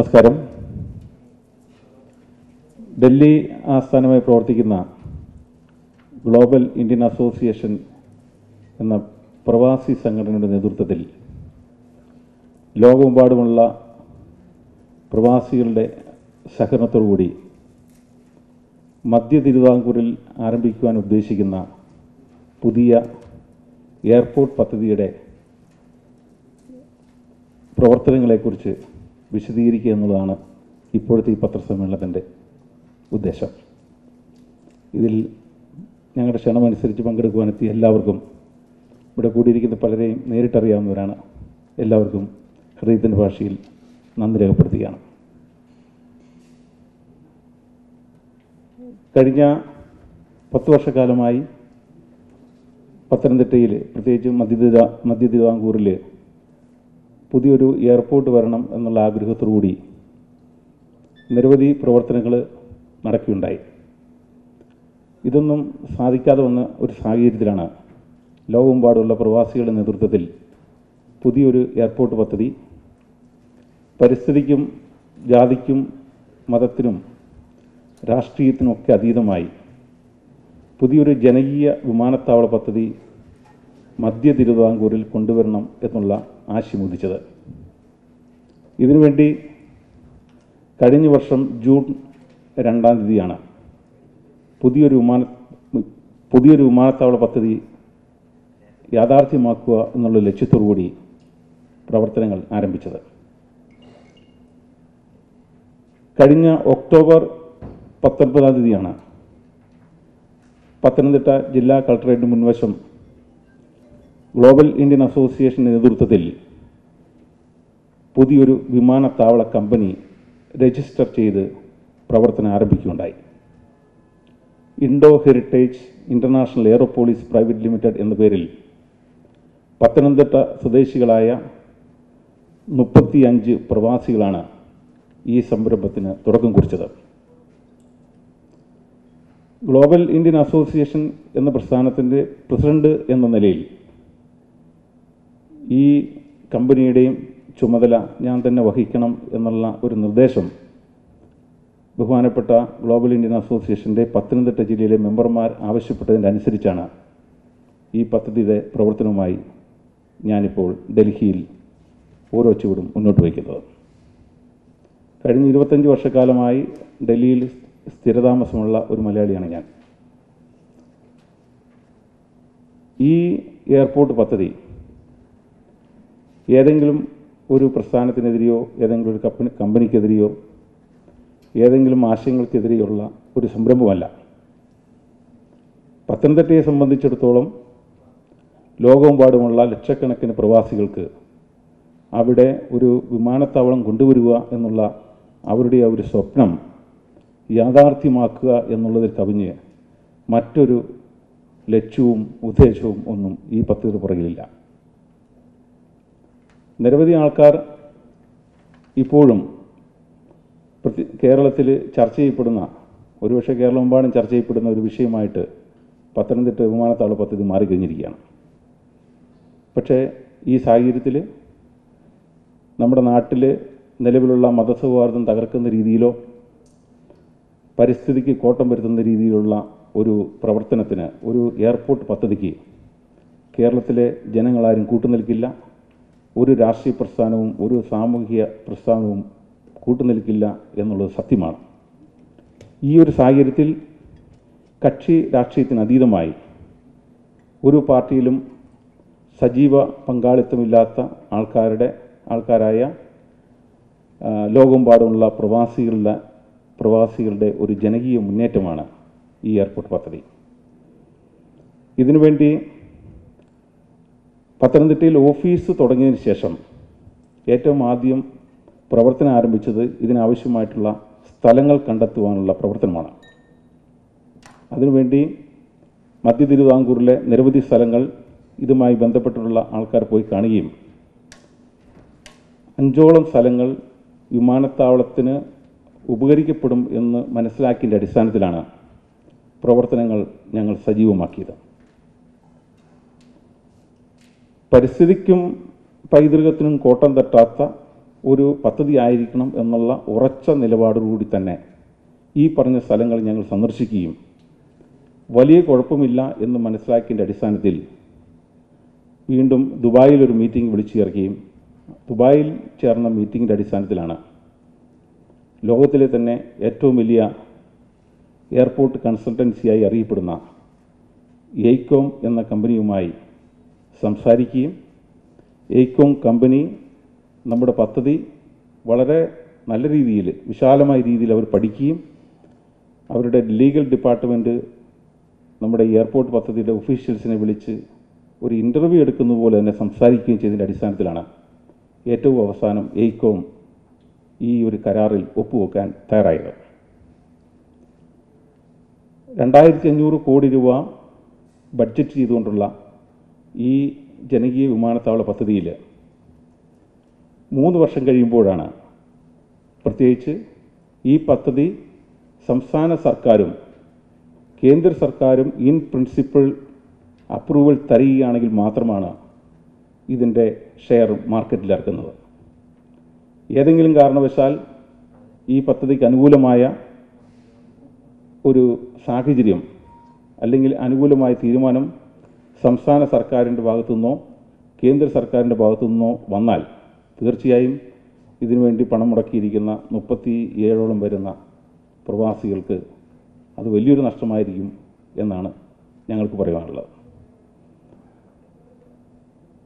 നമസ്കാരം. ഡൽഹി ആസ്ഥാനമായി പ്രവർത്തിക്കുന്ന ഗ്ലോബൽ ഇന്ത്യൻ അസോസിയേഷൻ എന്ന പ്രവാസി സംഘടനയുടെ നേതൃത്വത്തിൽ ലോകമെമ്പാടുമുള്ള പ്രവാസികളുടെ സഹകരണത്തോടുകൂടി മധ്യ തിരുവിതാംകൂറിൽ ആരംഭിക്കുവാൻ ഉദ്ദേശിക്കുന്ന പുതിയ എയർപോർട്ട് പദ്ധതിയുടെ പ്രവർത്തനങ്ങളെക്കുറിച്ച് വിശദീകരിക്കുക എന്നുള്ളതാണ് ഇപ്പോഴത്തെ ഈ പത്രസമ്മേളനത്തിൻ്റെ ഉദ്ദേശം. ഇതിൽ ഞങ്ങളുടെ ക്ഷണമനുസരിച്ച് പങ്കെടുക്കുവാനെത്തിയ എല്ലാവർക്കും, ഇവിടെ കൂടിയിരിക്കുന്ന പലരെയും നേരിട്ടറിയാവുന്നവരാണ്, എല്ലാവർക്കും ഹൃദയത്തിൻ്റെ ഭാഷയിൽ നന്ദി രേഖപ്പെടുത്തുകയാണ്. കഴിഞ്ഞ 10 വർഷക്കാലമായി പത്തനംതിട്ടയിൽ, പ്രത്യേകിച്ച് മധ്യ തിരുവിതാംകൂറിൽ പുതിയൊരു എയർപോർട്ട് വരണം എന്നുള്ള ആഗ്രഹത്തോടുകൂടി നിരവധി പ്രവർത്തനങ്ങൾ നടക്കുകയുണ്ടായി. ഇതൊന്നും സാധിക്കാതെ വന്ന ഒരു സാഹചര്യത്തിലാണ് ലോകമെമ്പാടുമുള്ള പ്രവാസികളുടെ നേതൃത്വത്തിൽ പുതിയൊരു എയർപോർട്ട് പദ്ധതി പരിസ്ഥിതിക്കും ജാതിക്കും മതത്തിനും രാഷ്ട്രീയത്തിനുമൊക്കെ അതീതമായി പുതിയൊരു ജനകീയ വിമാനത്താവള പദ്ധതി മധ്യ തിരുവിതാംകൂറിൽ കൊണ്ടുവരണം എന്നുള്ള ആശയം ഉദിച്ചത്. ഇതിനുവേണ്ടി കഴിഞ്ഞ വർഷം ജൂൺ 2-ാം തീയതിയാണ് പുതിയൊരു വിമാനത്താവള പദ്ധതി യാഥാർത്ഥ്യമാക്കുക എന്നുള്ള ലക്ഷ്യത്തോടുകൂടി പ്രവർത്തനങ്ങൾ ആരംഭിച്ചത്. കഴിഞ്ഞ ഒക്ടോബർ 19-ാം തീയതിയാണ് പത്തനംതിട്ട ജില്ലാ കളക്ടറേറ്റിന് മുൻവശം ഗ്ലോബൽ ഇന്ത്യൻ അസോസിയേഷൻ്റെ നേതൃത്വത്തിൽ പുതിയൊരു വിമാനത്താവള കമ്പനി രജിസ്റ്റർ ചെയ്ത് പ്രവർത്തനം ആരംഭിക്കുകയുണ്ടായി. Indo heritage international aeropolis private limited എന്ന പേരിൽ പത്തനംതിട്ട സ്വദേശികളായ 35 പ്രവാസികളാണ് ഈ സംരംഭത്തിന് തുടക്കം കുറിച്ചത്. ഗ്ലോബൽ ഇന്ത്യൻ അസോസിയേഷൻ എന്ന പ്രസ്ഥാനത്തിൻ്റെ പ്രസിഡന്റ് എന്ന നിലയിൽ ഈ കമ്പനിയുടെയും ചുമതല ഞാൻ തന്നെ വഹിക്കണം എന്നുള്ള ഒരു നിർദ്ദേശം ബഹുമാനപ്പെട്ട ഗ്ലോബൽ ഇന്ത്യൻ അസോസിയേഷൻ്റെ പത്തനംതിട്ട ജില്ലയിലെ മെമ്പർമാർ ആവശ്യപ്പെട്ടതിൻ്റെ അനുസരിച്ചാണ് ഈ പദ്ധതിയുടെ പ്രവർത്തനവുമായി ഞാനിപ്പോൾ ഡൽഹിയിൽ ഓരോ ചുവടും മുന്നോട്ട് വയ്ക്കുന്നത്. കഴിഞ്ഞ 25 വർഷക്കാലമായി ഡൽഹിയിൽ സ്ഥിരതാമസമുള്ള ഒരു മലയാളിയാണ് ഞാൻ. ഈ എയർപോർട്ട് പദ്ധതി ഏതെങ്കിലും ഒരു പ്രസ്ഥാനത്തിനെതിരെയോ ഏതെങ്കിലും ഒരു കമ്പനിക്കെതിരെയോ ഏതെങ്കിലും ആശയങ്ങൾക്കെതിരെയുള്ള ഒരു സംരംഭമല്ല. പത്തനംതിട്ടയെ സംബന്ധിച്ചിടത്തോളം ലോകമെമ്പാടുമുള്ള ലക്ഷക്കണക്കിന് പ്രവാസികൾക്ക് അവിടെ ഒരു വിമാനത്താവളം കൊണ്ടുവരിക എന്നുള്ള അവരുടെ ഒരു സ്വപ്നം യാഥാർത്ഥ്യമാക്കുക എന്നുള്ളതിൽ കവിഞ്ഞ് മറ്റൊരു ലക്ഷ്യവും ഉദ്ദേശവും ഒന്നും ഈ പദ്ധതിയുടെ പുറകിലില്ല. നിരവധി ആൾക്കാർ ഇപ്പോഴും കേരളത്തിൽ ചർച്ച ചെയ്യപ്പെടുന്ന, ഒരുപക്ഷെ കേരളമെമ്പാടും ചർച്ച ചെയ്യപ്പെടുന്ന ഒരു വിഷയമായിട്ട് പത്തനംതിട്ട വിമാനത്താവള പദ്ധതി മാറിക്കഴിഞ്ഞിരിക്കുകയാണ്. പക്ഷേ ഈ സാഹചര്യത്തിൽ നമ്മുടെ നാട്ടിൽ നിലവിലുള്ള മതസൗഹാർദ്ദം തകർക്കുന്ന രീതിയിലോ പരിസ്ഥിതിക്ക് കോട്ടം വരുത്തുന്ന രീതിയിലുള്ള ഒരു പ്രവർത്തനത്തിന്, ഒരു എയർപോർട്ട് പദ്ധതിക്ക് കേരളത്തിലെ ജനങ്ങളാരും കൂട്ടുനിൽക്കില്ല. ഒരു രാഷ്ട്രീയ പ്രസ്ഥാനവും ഒരു സാമൂഹിക പ്രസ്ഥാനവും കൂട്ടുനിൽക്കില്ല എന്നുള്ളത് സത്യമാണ്. ഈ ഒരു സാഹചര്യത്തിൽ കക്ഷി രാഷ്ട്രീയത്തിന് അതീതമായി ഒരു പാർട്ടിയിലും സജീവ പങ്കാളിത്തമില്ലാത്ത ആൾക്കാരായ ലോകമെമ്പാടുമുള്ള പ്രവാസികളുടെ ഒരു ജനകീയ മുന്നേറ്റമാണ് ഈ എയർപോർട്ട് പദ്ധതി. ഇതിനുവേണ്ടി പത്തനംതിട്ടയിൽ ഓഫീസ് തുടങ്ങിയതിന് ശേഷം ഏറ്റവും ആദ്യം പ്രവർത്തനം ആരംഭിച്ചത് ഇതിനാവശ്യമായിട്ടുള്ള സ്ഥലങ്ങൾ കണ്ടെത്തുവാനുള്ള പ്രവർത്തനമാണ്. അതിനുവേണ്ടി മധ്യ തിരുവിതാംകൂറിലെ നിരവധി സ്ഥലങ്ങൾ ഇതുമായി ബന്ധപ്പെട്ടിട്ടുള്ള ആൾക്കാർ പോയി കാണുകയും 5ഓളം സ്ഥലങ്ങൾ വിമാനത്താവളത്തിന് ഉപകരിക്കപ്പെടും എന്ന് മനസ്സിലാക്കിയതിൻ്റെ അടിസ്ഥാനത്തിലാണ് പ്രവർത്തനങ്ങൾ ഞങ്ങൾ സജീവമാക്കിയത്. പരിസ്ഥിതിക്കും പൈതൃകത്തിനും കോട്ടം തട്ടാത്ത ഒരു പദ്ധതി ആയിരിക്കണം എന്നുള്ള ഉറച്ച നിലപാടോടുകൂടി തന്നെ ഈ പറഞ്ഞ സ്ഥലങ്ങൾ ഞങ്ങൾ സന്ദർശിക്കുകയും വലിയ കുഴപ്പമില്ല എന്ന് മനസ്സിലാക്കിയതിൻ്റെ അടിസ്ഥാനത്തിൽ വീണ്ടും ദുബായിൽ ഒരു മീറ്റിംഗ് വിളിച്ചു ചേർക്കുകയും ദുബായിൽ ചേർന്ന മീറ്റിങ്ങിൻ്റെ അടിസ്ഥാനത്തിലാണ് ലോകത്തിലെ തന്നെ ഏറ്റവും വലിയ എയർപോർട്ട് കൺസൾട്ടൻസിയായി അറിയപ്പെടുന്ന എയ്കോം എന്ന കമ്പനിയുമായി സംസാരിക്കുകയും എയ്കോം കമ്പനി നമ്മുടെ പദ്ധതി വളരെ നല്ല രീതിയിൽ വിശാലമായ രീതിയിൽ അവർ പഠിക്കുകയും അവരുടെ ലീഗൽ ഡിപ്പാർട്ട്മെൻറ്റ് നമ്മുടെ എയർപോർട്ട് പദ്ധതിയുടെ ഒഫീഷ്യൽസിനെ വിളിച്ച് ഒരു ഇൻ്റർവ്യൂ എടുക്കുന്ന പോലെ തന്നെ സംസാരിക്കുകയും ചെയ്തതിൻ്റെ അടിസ്ഥാനത്തിലാണ് ഏറ്റവും അവസാനം എയ്കോം ഈ ഒരു കരാറിൽ ഒപ്പുവെക്കാൻ തയ്യാറായത്. 2500 കോടി രൂപ ബഡ്ജറ്റ് ചെയ്തുകൊണ്ടുള്ള ഈ ജനകീയ വിമാനത്താവള പദ്ധതിയിൽ 3 വർഷം കഴിയുമ്പോഴാണ് പ്രത്യേകിച്ച് ഈ പദ്ധതി സംസ്ഥാന സർക്കാരും കേന്ദ്ര സർക്കാരും ഇൻ പ്രിൻസിപ്പിൾ അപ്രൂവൽ തരികയാണെങ്കിൽ മാത്രമാണ് ഇതിൻ്റെ ഷെയർ മാർക്കറ്റിൽ ഇറക്കുന്നത്. ഏതെങ്കിലും കാരണവശാൽ ഈ പദ്ധതിക്ക് അനുകൂലമായ ഒരു സാഹചര്യം അല്ലെങ്കിൽ അനുകൂലമായ തീരുമാനം സംസ്ഥാന സർക്കാരിൻ്റെ ഭാഗത്തു നിന്നോ കേന്ദ്ര സർക്കാരിൻ്റെ ഭാഗത്തു നിന്നോ വന്നാൽ തീർച്ചയായും ഇതിനുവേണ്ടി പണം മുടക്കിയിരിക്കുന്ന 37ഓളം വരുന്ന പ്രവാസികൾക്ക് അത് വലിയൊരു നഷ്ടമായിരിക്കും എന്നാണ് ഞങ്ങൾക്ക് പറയാനുള്ളത്.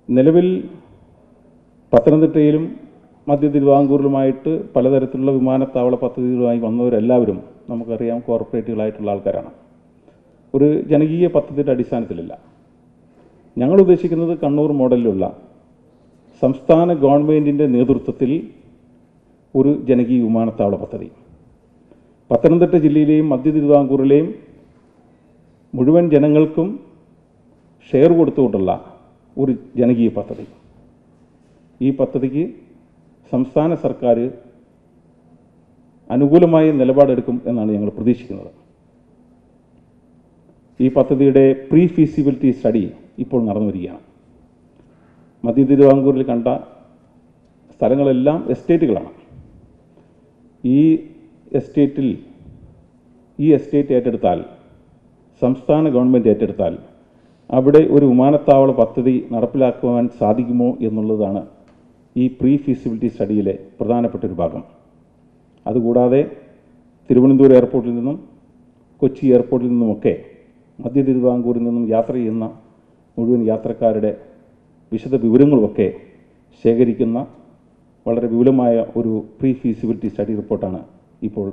നിലവിൽ പത്തനംതിട്ടയിലും മധ്യ തിരുവിതാംകൂറിലുമായിട്ട് പലതരത്തിലുള്ള വിമാനത്താവള പദ്ധതികളുമായി വന്നവരെല്ലാവരും നമുക്കറിയാം കോർപ്പറേറ്റുകളായിട്ടുള്ള ആൾക്കാരാണ്. ഒരു ജനകീയ പദ്ധതിയുടെ അടിസ്ഥാനത്തിലല്ല. ഞങ്ങൾ ഉദ്ദേശിക്കുന്നത് കണ്ണൂർ മോഡലിലുള്ള സംസ്ഥാന ഗവൺമെൻറ്റിൻ്റെ നേതൃത്വത്തിൽ ഒരു ജനകീയ വിമാനത്താവള പദ്ധതി, പത്തനംതിട്ട ജില്ലയിലെയും മധ്യ തിരുവിതാംകൂറിലെയും മുഴുവൻ ജനങ്ങൾക്കും ഷെയർ കൊടുത്തുകൊണ്ടുള്ള ഒരു ജനകീയ പദ്ധതി. ഈ പദ്ധതിക്ക് സംസ്ഥാന സർക്കാർ അനുകൂലമായ നിലപാടെടുക്കും എന്നാണ് ഞങ്ങൾ പ്രതീക്ഷിക്കുന്നത്. ഈ പദ്ധതിയുടെ പ്രീ ഫീസിബിലിറ്റി സ്റ്റഡി ഇപ്പോൾ നടന്നു വരികയാണ്. മധ്യ തിരുവിതാംകൂറിൽ കണ്ട സ്ഥലങ്ങളെല്ലാം എസ്റ്റേറ്റുകളാണ്. ഈ എസ്റ്റേറ്റ് ഏറ്റെടുത്താൽ, സംസ്ഥാന ഗവൺമെൻറ് ഏറ്റെടുത്താൽ അവിടെ ഒരു വിമാനത്താവള പദ്ധതി നടപ്പിലാക്കുവാൻ സാധിക്കുമോ എന്നുള്ളതാണ് ഈ പ്രീ ഫീസിബിലിറ്റി സ്റ്റഡിയിലെ പ്രധാനപ്പെട്ടൊരു ഭാഗം. അതുകൂടാതെ തിരുവനന്തപുരം എയർപോർട്ടിൽ നിന്നും കൊച്ചി എയർപോർട്ടിൽ നിന്നുമൊക്കെ മധ്യ തിരുവിതാംകൂറിൽ നിന്നും യാത്ര ചെയ്യുന്ന മുഴുവൻ യാത്രക്കാരുടെ വിശദ വിവരങ്ങളുമൊക്കെ ശേഖരിക്കുന്ന വളരെ വിപുലമായ ഒരു പ്രീ ഫീസിബിലിറ്റി സ്റ്റഡി റിപ്പോർട്ടാണ് ഇപ്പോൾ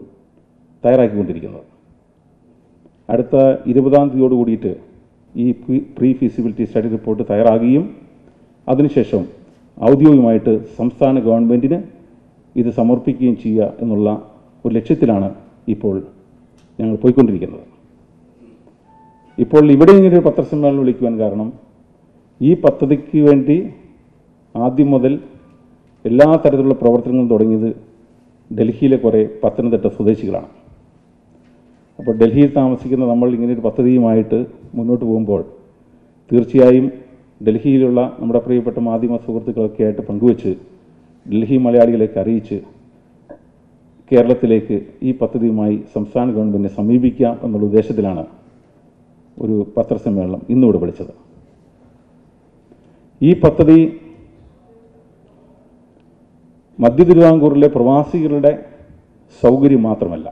തയ്യാറാക്കിക്കൊണ്ടിരിക്കുന്നത്. അടുത്ത 20-ാം തീയതിയോട് കൂടിയിട്ട് ഈ പ്രീ ഫീസിബിലിറ്റി സ്റ്റഡി റിപ്പോർട്ട് തയ്യാറാകുകയും അതിനുശേഷം ഔദ്യോഗികമായിട്ട് സംസ്ഥാന ഗവൺമെൻറ്റിന് ഇത് സമർപ്പിക്കുകയും ചെയ്യുക എന്നുള്ള ഒരു ലക്ഷ്യത്തിലാണ് ഇപ്പോൾ ഞങ്ങൾ പോയിക്കൊണ്ടിരിക്കുന്നത്. ഇപ്പോൾ ഇവിടെ ഇങ്ങനൊരു പത്രസമ്മേളനം വിളിക്കുവാൻ കാരണം ഈ പദ്ധതിക്ക് വേണ്ടി ആദ്യം മുതൽ എല്ലാ തരത്തിലുള്ള പ്രവർത്തനങ്ങളും തുടങ്ങിയത് ഡൽഹിയിലെ കുറേ പത്തനംതിട്ട സ്വദേശികളാണ്. അപ്പോൾ ഡൽഹിയിൽ താമസിക്കുന്ന നമ്മൾ ഇങ്ങനെയൊരു പദ്ധതിയുമായിട്ട് മുന്നോട്ട് പോകുമ്പോൾ തീർച്ചയായും ഡൽഹിയിലുള്ള നമ്മുടെ പ്രിയപ്പെട്ട മാധ്യമ സുഹൃത്തുക്കളൊക്കെ ആയിട്ട് പങ്കുവച്ച് ഡൽഹി മലയാളികളെയൊക്കെ അറിയിച്ച് കേരളത്തിലേക്ക് ഈ പദ്ധതിയുമായി സംസ്ഥാന ഗവൺമെൻറ്റിനെ സമീപിക്കാം എന്നുള്ള ഉദ്ദേശത്തിലാണ് ഒരു പത്രസമ്മേളനം ഇന്നിവിടെ വിളിച്ചത്. ഈ പദ്ധതി മധ്യ തിരുവിതാംകൂറിലെ പ്രവാസികളുടെ സൗകര്യം മാത്രമല്ല,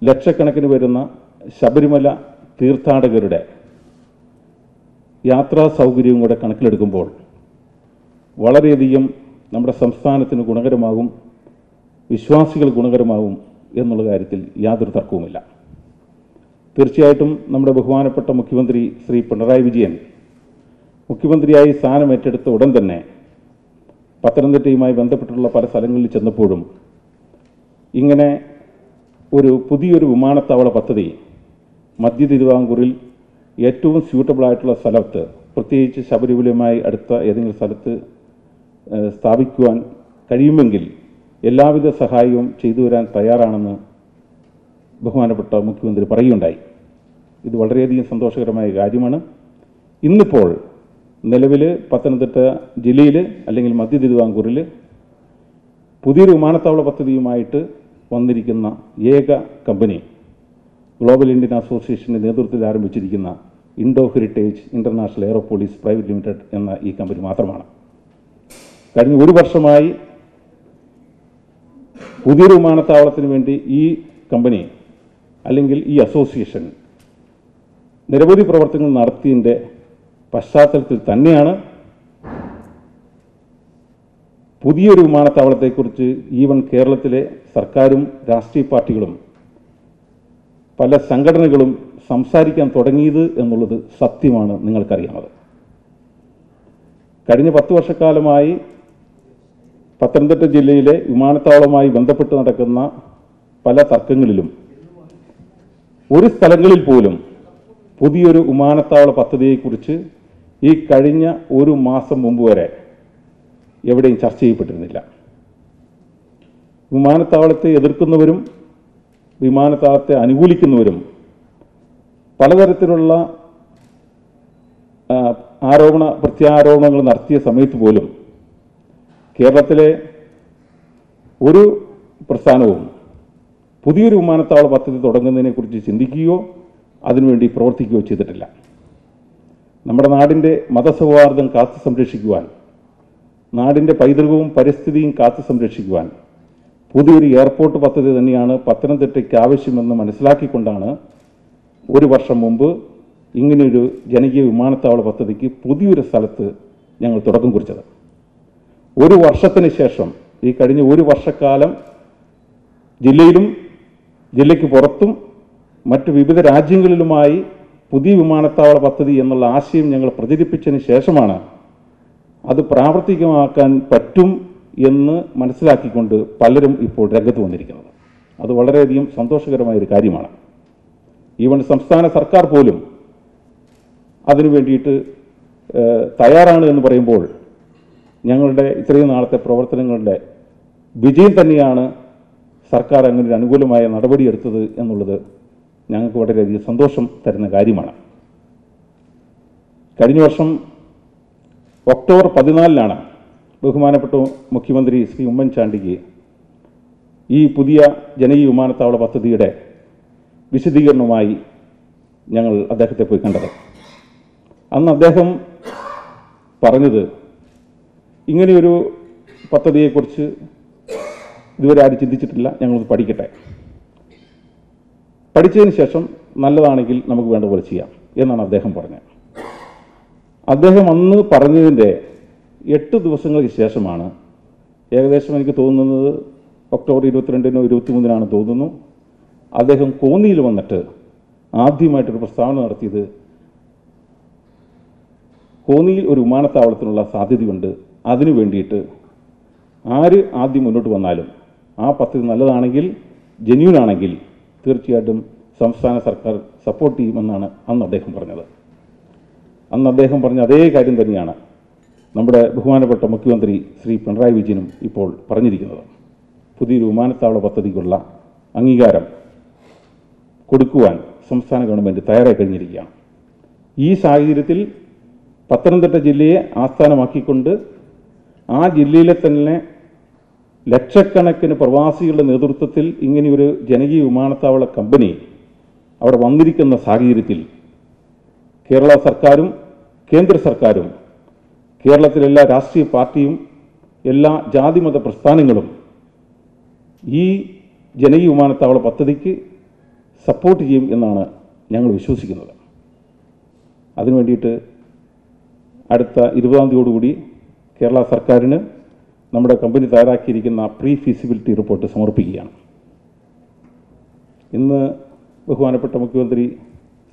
ലക്ഷക്കണക്കിന് വരുന്ന ശബരിമല തീർത്ഥാടകരുടെ യാത്രാ സൗകര്യവും കൂടെ കണക്കിലെടുക്കുമ്പോൾ വളരെയധികം നമ്മുടെ സംസ്ഥാനത്തിന് ഗുണകരമാകും, വിശ്വാസികൾ ഗുണകരമാകും എന്നുള്ള കാര്യത്തിൽ യാതൊരു തർക്കവുമില്ല. തീർച്ചയായിട്ടും നമ്മുടെ ബഹുമാനപ്പെട്ട മുഖ്യമന്ത്രി ശ്രീ പിണറായി വിജയൻ മുഖ്യമന്ത്രിയായി സ്ഥാനം ഏറ്റെടുത്ത ഉടൻ തന്നെ പത്തനംതിട്ടയുമായി ബന്ധപ്പെട്ടുള്ള പല സ്ഥലങ്ങളിൽ ചെന്നപ്പോഴും ഇങ്ങനെ ഒരു പുതിയൊരു വിമാനത്താവള പദ്ധതി മധ്യ തിരുവിതാംകൂറിൽ ഏറ്റവും സ്യൂട്ടബിളായിട്ടുള്ള സ്ഥലത്ത്, പ്രത്യേകിച്ച് ശബരിമലയുമായി അടുത്ത ഏതെങ്കിലും സ്ഥലത്ത് സ്ഥാപിക്കുവാൻ കഴിയുമെങ്കിൽ എല്ലാവിധ സഹായവും ചെയ്തു വരാൻ തയ്യാറാണെന്ന് ബഹുമാനപ്പെട്ട മുഖ്യമന്ത്രി പറയുകയുണ്ടായി. ഇത് വളരെയധികം സന്തോഷകരമായ കാര്യമാണ്. ഇന്നിപ്പോൾ നിലവിൽ പത്തനംതിട്ട ജില്ലയിൽ അല്ലെങ്കിൽ മധ്യ തിരുവിതാംകൂറിൽ പുതിയൊരു വിമാനത്താവള പദ്ധതിയുമായിട്ട് വന്നിരിക്കുന്ന ഏക കമ്പനി ഗ്ലോബൽ ഇന്ത്യൻ അസോസിയേഷൻ്റെ നേതൃത്വത്തിൽ ആരംഭിച്ചിരിക്കുന്ന Indo heritage international aeropolis private limited എന്ന ഈ കമ്പനി മാത്രമാണ്. കഴിഞ്ഞ ഒരു വർഷമായി പുതിയൊരു വിമാനത്താവളത്തിന് വേണ്ടി ഈ കമ്പനി അല്ലെങ്കിൽ ഈ അസോസിയേഷൻ നിരവധി പ്രവർത്തനങ്ങൾ നടത്തിയതിൻ്റെ പശ്ചാത്തലത്തിൽ തന്നെയാണ് പുതിയൊരു വിമാനത്താവളത്തെക്കുറിച്ച് ഈവൻ കേരളത്തിലെ സർക്കാരും രാഷ്ട്രീയ പാർട്ടികളും പല സംഘടനകളും സംസാരിക്കാൻ തുടങ്ങിയത് എന്നുള്ളത് സത്യമാണ്, നിങ്ങൾക്കറിയാമത്. കഴിഞ്ഞ 10 വർഷക്കാലമായി പത്തനംതിട്ട ജില്ലയിലെ വിമാനത്താവളവുമായി ബന്ധപ്പെട്ട് നടക്കുന്ന പല തർക്കങ്ങളിലും ഒരു സ്ഥലങ്ങളിൽ പോലും പുതിയൊരു വിമാനത്താവള പദ്ധതിയെക്കുറിച്ച് ഈ കഴിഞ്ഞ ഒരു മാസം മുമ്പ് വരെ എവിടെയും ചർച്ച ചെയ്യപ്പെട്ടിരുന്നില്ല. വിമാനത്താവളത്തെ എതിർക്കുന്നവരും വിമാനത്താവളത്തെ അനുകൂലിക്കുന്നവരും പലതരത്തിലുള്ള പ്രത്യാരോപണങ്ങൾ നടത്തിയ സമയത്ത് പോലും കേരളത്തിലെ ഒരു പ്രസ്ഥാനവും പുതിയൊരു വിമാനത്താവള പദ്ധതി തുടങ്ങുന്നതിനെക്കുറിച്ച് ചിന്തിക്കുകയോ അതിനുവേണ്ടി പ്രവർത്തിക്കുകയോ ചെയ്തിട്ടില്ല. നമ്മുടെ നാടിൻ്റെ മതസൗഹാർദ്ദം കാത്തു സംരക്ഷിക്കുവാൻ, നാടിൻ്റെ പൈതൃകവും പരിസ്ഥിതിയും കാത്തു സംരക്ഷിക്കുവാൻ പുതിയൊരു എയർപോർട്ട് പദ്ധതി തന്നെയാണ് പത്തനംതിട്ടയ്ക്ക് ആവശ്യമെന്ന് മനസ്സിലാക്കിക്കൊണ്ടാണ് ഒരു വർഷം മുമ്പ് ഇങ്ങനെയൊരു ജനകീയ വിമാനത്താവള പദ്ധതിക്ക് പുതിയൊരു സ്ഥലത്ത് ഞങ്ങൾ തുടക്കം കുറിച്ചത്. ഒരു വർഷത്തിന് ശേഷം, ഈ കഴിഞ്ഞ ഒരു വർഷക്കാലം ജില്ലയിലും ജില്ലയ്ക്ക് പുറത്തും മറ്റ് വിവിധ രാജ്യങ്ങളിലുമായി പുതിയ വിമാനത്താവള പദ്ധതി എന്നുള്ള ആശയം ഞങ്ങൾ പ്രചരിപ്പിച്ചതിന് ശേഷമാണ് അത് പ്രാവർത്തികമാക്കാൻ പറ്റും എന്ന് മനസ്സിലാക്കിക്കൊണ്ട് പലരും ഇപ്പോൾ രംഗത്ത് വന്നിരിക്കുന്നത്. അത് വളരെയധികം സന്തോഷകരമായൊരു കാര്യമാണ്. ഈവൻ സംസ്ഥാന സർക്കാർ പോലും അതിനു വേണ്ടിയിട്ട് തയ്യാറാണ് എന്ന് പറയുമ്പോൾ ഞങ്ങളുടെ ഇത്രയും നാളത്തെ പ്രവർത്തനങ്ങളുടെ വിജയം തന്നെയാണ് സർക്കാർ അങ്ങനെ ഒരു അനുകൂലമായ നടപടിയെടുത്തത് എന്നുള്ളത് ഞങ്ങൾക്ക് വളരെയധികം സന്തോഷം തരുന്ന കാര്യമാണ്. കഴിഞ്ഞ വർഷം ഒക്ടോബർ 14 ബഹുമാനപ്പെട്ട മുഖ്യമന്ത്രി ശ്രീ ഉമ്മൻചാണ്ടിക്ക് ഈ പുതിയ ജനകീയ വിമാനത്താവള പദ്ധതിയുടെ വിശദീകരണവുമായി ഞങ്ങൾ അദ്ദേഹത്തെ പോയി കണ്ടത്. അന്ന് അദ്ദേഹം പറഞ്ഞത്, ഇങ്ങനെയൊരു പദ്ധതിയെക്കുറിച്ച് ഇതുവരെ ആരും ചിന്തിച്ചിട്ടില്ല, ഞങ്ങളത് പഠിക്കട്ടെ, പഠിച്ചതിന് ശേഷം നല്ലതാണെങ്കിൽ നമുക്ക് വേണ്ട പോലെ ചെയ്യാം എന്നാണ് അദ്ദേഹം പറഞ്ഞത്. അദ്ദേഹം അന്ന് പറഞ്ഞതിൻ്റെ 8 ദിവസങ്ങൾക്ക് ശേഷമാണ്, ഏകദേശം എനിക്ക് തോന്നുന്നത് ഒക്ടോബർ 22-നോ 23-നാണ് തോന്നുന്നു, അദ്ദേഹം കോന്നിയിൽ വന്നിട്ട് ആദ്യമായിട്ടൊരു പ്രസ്താവന നടത്തിയത്, കോന്നിയിൽ ഒരു വിമാനത്താവളത്തിനുള്ള സാധ്യതയുണ്ട്, അതിനു വേണ്ടിയിട്ട് ആര് ആദ്യം മുന്നോട്ട് വന്നാലും ആ പദ്ധതി നല്ലതാണെങ്കിൽ, ജെന്യൂനാണെങ്കിൽ തീർച്ചയായിട്ടും സംസ്ഥാന സർക്കാർ സപ്പോർട്ട് ചെയ്യുമെന്നാണ് അന്ന് അദ്ദേഹം പറഞ്ഞത്. അന്ന് അദ്ദേഹം പറഞ്ഞ അതേ കാര്യം തന്നെയാണ് നമ്മുടെ ബഹുമാനപ്പെട്ട മുഖ്യമന്ത്രി ശ്രീ പിണറായി വിജയനും ഇപ്പോൾ പറഞ്ഞിരിക്കുന്നത്. പുതിയൊരു വിമാനത്താവള പദ്ധതിക്കുള്ള അംഗീകാരം കൊടുക്കുവാൻ സംസ്ഥാന ഗവൺമെൻറ് തയ്യാറായി കഴിഞ്ഞിരിക്കുകയാണ്. ഈ സാഹചര്യത്തിൽ പത്തനംതിട്ട ജില്ലയെ ആസ്ഥാനമാക്കിക്കൊണ്ട് ആ ജില്ലയിലെ തന്നെ ലക്ഷക്കണക്കിന് പ്രവാസികളുടെ നേതൃത്വത്തിൽ ഇങ്ങനെയൊരു ജനകീയ വിമാനത്താവള കമ്പനി അവിടെ വന്നിരിക്കുന്ന സാഹചര്യത്തിൽ കേരള സർക്കാരും കേന്ദ്ര സർക്കാരും കേരളത്തിലെ എല്ലാ രാഷ്ട്രീയ പാർട്ടിയും എല്ലാ ജാതിമത പ്രസ്ഥാനങ്ങളും ഈ ജനകീയ വിമാനത്താവള പദ്ധതിക്ക് സപ്പോർട്ട് ചെയ്യും എന്നാണ് ഞങ്ങൾ വിശ്വസിക്കുന്നത്. അതിനു വേണ്ടിയിട്ട് അടുത്ത 20-ാം തീയതിയോടുകൂടി കേരള സർക്കാരിന് നമ്മുടെ കമ്പനി തയ്യാറാക്കിയിരിക്കുന്ന പ്രീ ഫീസിബിലിറ്റി റിപ്പോർട്ട് സമർപ്പിക്കുകയാണ്. ഇന്ന് ബഹുമാനപ്പെട്ട മുഖ്യമന്ത്രി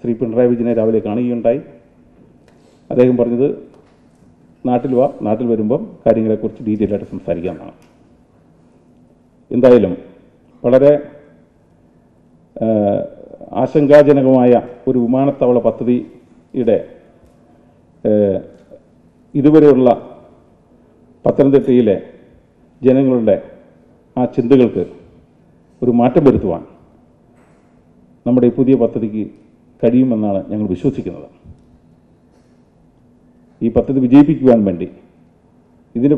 ശ്രീ പിണറായി വിജയനെ രാവിലെ കാണുകയുണ്ടായി. അദ്ദേഹം പറഞ്ഞത്, നാട്ടിൽ വരുമ്പം കാര്യങ്ങളെക്കുറിച്ച് ഡീറ്റെയിൽ ആയിട്ട് സംസാരിക്കാമെന്നാണ്. എന്തായാലും വളരെ ആശങ്കാജനകമായ ഒരു വിമാനത്താവള പദ്ധതിയുടെ ഇതുവരെയുള്ള പത്തനംതിട്ടയിലെ ജനങ്ങളുടെ ആ ചിന്തകൾക്ക് ഒരു മാറ്റം വരുത്തുവാൻ നമ്മുടെ ഈ പുതിയ പദ്ധതിക്ക് കഴിയുമെന്നാണ് ഞങ്ങൾ വിശ്വസിക്കുന്നത്. ഈ പദ്ധതി വിജയിപ്പിക്കുവാൻ വേണ്ടി ഇതിന്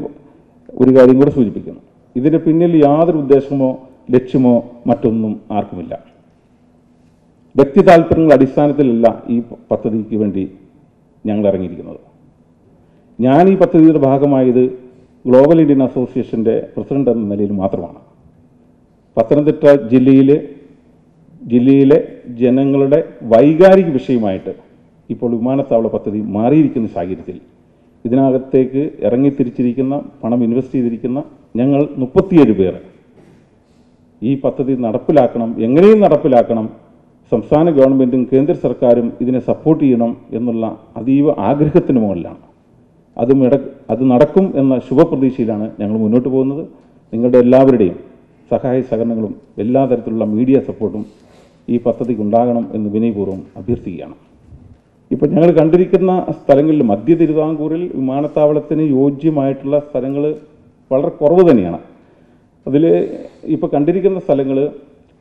ഒരു കാര്യം കൂടെ സൂചിപ്പിക്കുന്നു. ഇതിന് പിന്നിൽ യാതൊരു ഉദ്ദേശമോ ലക്ഷ്യമോ മറ്റൊന്നും ആർക്കുമില്ല. വ്യക്തി താല്പര്യങ്ങളുടെ അടിസ്ഥാനത്തിലല്ല ഈ പദ്ധതിക്ക് വേണ്ടി ഞങ്ങൾ ഇറങ്ങിയിരിക്കുന്നത്. ഞാൻ ഈ പദ്ധതിയുടെ ഭാഗമായത് ഗ്ലോബൽ ഇന്ത്യൻ അസോസിയേഷൻ്റെ പ്രസിഡന്റ് എന്ന നിലയിൽ മാത്രമാണ്. പത്തനംതിട്ട ജില്ലയിലെ ജനങ്ങളുടെ വൈകാരിക വിഷയമായിട്ട് ഇപ്പോൾ വിമാനത്താവള പദ്ധതി മാറിയിരിക്കുന്ന സാഹചര്യത്തിൽ ഇതിനകത്തേക്ക് ഇറങ്ങിത്തിരിച്ചിരിക്കുന്ന, പണം ഇൻവെസ്റ്റ് ചെയ്തിരിക്കുന്ന ഞങ്ങൾ 37 പേർ ഈ പദ്ധതി നടപ്പിലാക്കണം, എങ്ങനെയും നടപ്പിലാക്കണം, സംസ്ഥാന ഗവൺമെൻറ്റും കേന്ദ്ര സർക്കാരും ഇതിനെ സപ്പോർട്ട് ചെയ്യണം എന്നുള്ള അതീവ ആഗ്രഹത്തിന് മുകളിലാണ്. അത് നടക്കും എന്ന ശുഭപ്രതീക്ഷയിലാണ് ഞങ്ങൾ മുന്നോട്ട് പോകുന്നത്. നിങ്ങളുടെ എല്ലാവരുടെയും സഹായ സഹകരണങ്ങളും എല്ലാ തരത്തിലുള്ള മീഡിയ സപ്പോർട്ടും ഈ പദ്ധതിക്ക് ഉണ്ടാകണം എന്ന് വിനയപൂർവ്വം അഭ്യർത്ഥിക്കുകയാണ്. ഇപ്പോൾ ഞങ്ങൾ കണ്ടിരിക്കുന്ന സ്ഥലങ്ങളിൽ മധ്യ തിരുവിതാംകൂറിൽ വിമാനത്താവളത്തിന് യോജ്യമായിട്ടുള്ള സ്ഥലങ്ങൾ വളരെ കുറവ് തന്നെയാണ്. അതിൽ ഇപ്പോൾ കണ്ടിരിക്കുന്ന സ്ഥലങ്ങൾ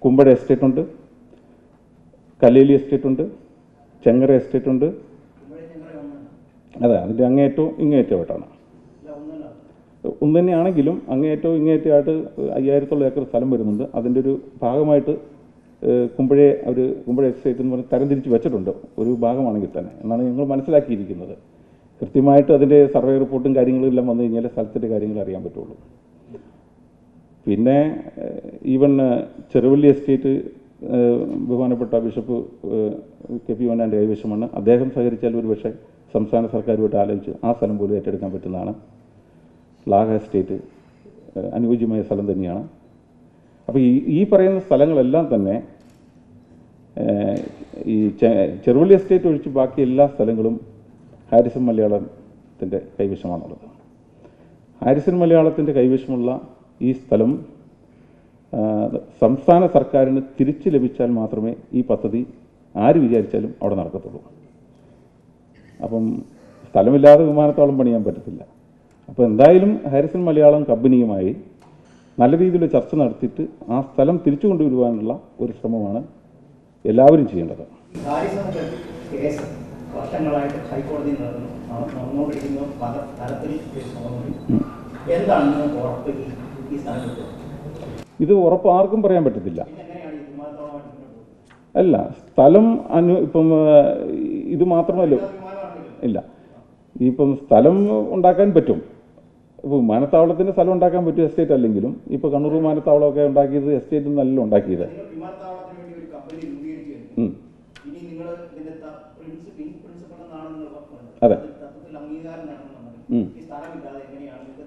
കുമ്പഴ എസ്റ്റേറ്റ് ഉണ്ട്, കല്ലേലി എസ്റ്റേറ്റ് ഉണ്ട്, ചെങ്ങര എസ്റ്റേറ്റ് ഉണ്ട്. അതെ, അതിൻ്റെ അങ്ങേയറ്റവും ഇങ്ങേയറ്റമായിട്ടാണ്. ഒന്ന് തന്നെയാണെങ്കിലും അങ്ങേയറ്റവും ഇങ്ങേയറ്റമായിട്ട് 5000-ഓളം ഏക്കർ സ്ഥലം വരുന്നുണ്ട്. അതിൻ്റെ ഒരു ഭാഗമായിട്ട് കുമ്പഴ എസ്റ്റേറ്റ് എന്ന് പറഞ്ഞ് തരംതിരിച്ച് വെച്ചിട്ടുണ്ട്, ഒരു ഭാഗമാണെങ്കിൽ തന്നെ എന്നാണ് ഞങ്ങൾ മനസ്സിലാക്കിയിരിക്കുന്നത്. കൃത്യമായിട്ട് അതിൻ്റെ സർവേ റിപ്പോർട്ടും കാര്യങ്ങളും എല്ലാം വന്നു കഴിഞ്ഞാൽ സ്ഥലത്തിൻ്റെ കാര്യങ്ങൾ അറിയാൻ പറ്റുള്ളൂ. പിന്നെ ഈവൻ ചെറുവള്ളി എസ്റ്റേറ്റ് ബഹുമാനപ്പെട്ട ബിഷപ്പ് കെ പി മോഹനൻ്റെ കൈവശമാണ്. അദ്ദേഹം സഹകരിച്ചാൽ ഒരു പക്ഷേ സംസ്ഥാന സർക്കാരുമായിട്ട് ആലോചിച്ച് ആ സ്ഥലം പോലും ഏറ്റെടുക്കാൻ പറ്റുന്നതാണ്. ലാഹ എസ്റ്റേറ്റ് അനുയോജ്യമായ സ്ഥലം തന്നെയാണ്. അപ്പോൾ ഈ പറയുന്ന സ്ഥലങ്ങളെല്ലാം തന്നെ ഈ ചെറുവള്ളി എസ്റ്റേറ്റ് ഒഴിച്ച് ബാക്കി എല്ലാ സ്ഥലങ്ങളും ഹാരിസൺ മലയാളത്തിൻ്റെ കൈവശമാണുള്ളത്. ഹാരിസൺ മലയാളത്തിൻ്റെ കൈവശമുള്ള ഈ സ്ഥലം സംസ്ഥാന സർക്കാരിന് തിരിച്ചു ലഭിച്ചാൽ മാത്രമേ ഈ പദ്ധതി ആര് വിചാരിച്ചാലും അവിടെ നടക്കത്തുള്ളൂ. അപ്പം സ്ഥലമില്ലാതെ വിമാനത്താവളം പണിയാൻ പറ്റത്തില്ല. അപ്പോൾ എന്തായാലും ഹാരിസൺ മലയാളം കമ്പനിയുമായി നല്ല രീതിയിൽ ചർച്ച നടത്തിയിട്ട് ആ സ്ഥലം തിരിച്ചു കൊണ്ടുവരുവാനുള്ള ഒരു ശ്രമമാണ് എല്ലാവരും ചെയ്യേണ്ടത്. വർഷങ്ങളായിട്ട് ഹൈക്കോടതി നടന്നുകൊണ്ടിരിക്കുന്ന പല തരത്തിൽ ഇത് ഉറപ്പ് ആർക്കും പറയാൻ പറ്റത്തില്ല. അല്ല, സ്ഥലം ഇപ്പം ഇത് മാത്രമല്ല, ഇല്ല, ഇപ്പം സ്ഥലം ഉണ്ടാക്കാൻ പറ്റും. ഇപ്പോൾ വിമാനത്താവളത്തിന് സ്ഥലം ഉണ്ടാക്കാൻ പറ്റും, എസ്റ്റേറ്റ് അല്ലെങ്കിലും. ഇപ്പോൾ കണ്ണൂർ വിമാനത്താവളമൊക്കെ ഉണ്ടാക്കിയത് എസ്റ്റേറ്റിൽ നിന്നല്ല ഉണ്ടാക്കിയത്. അതെ,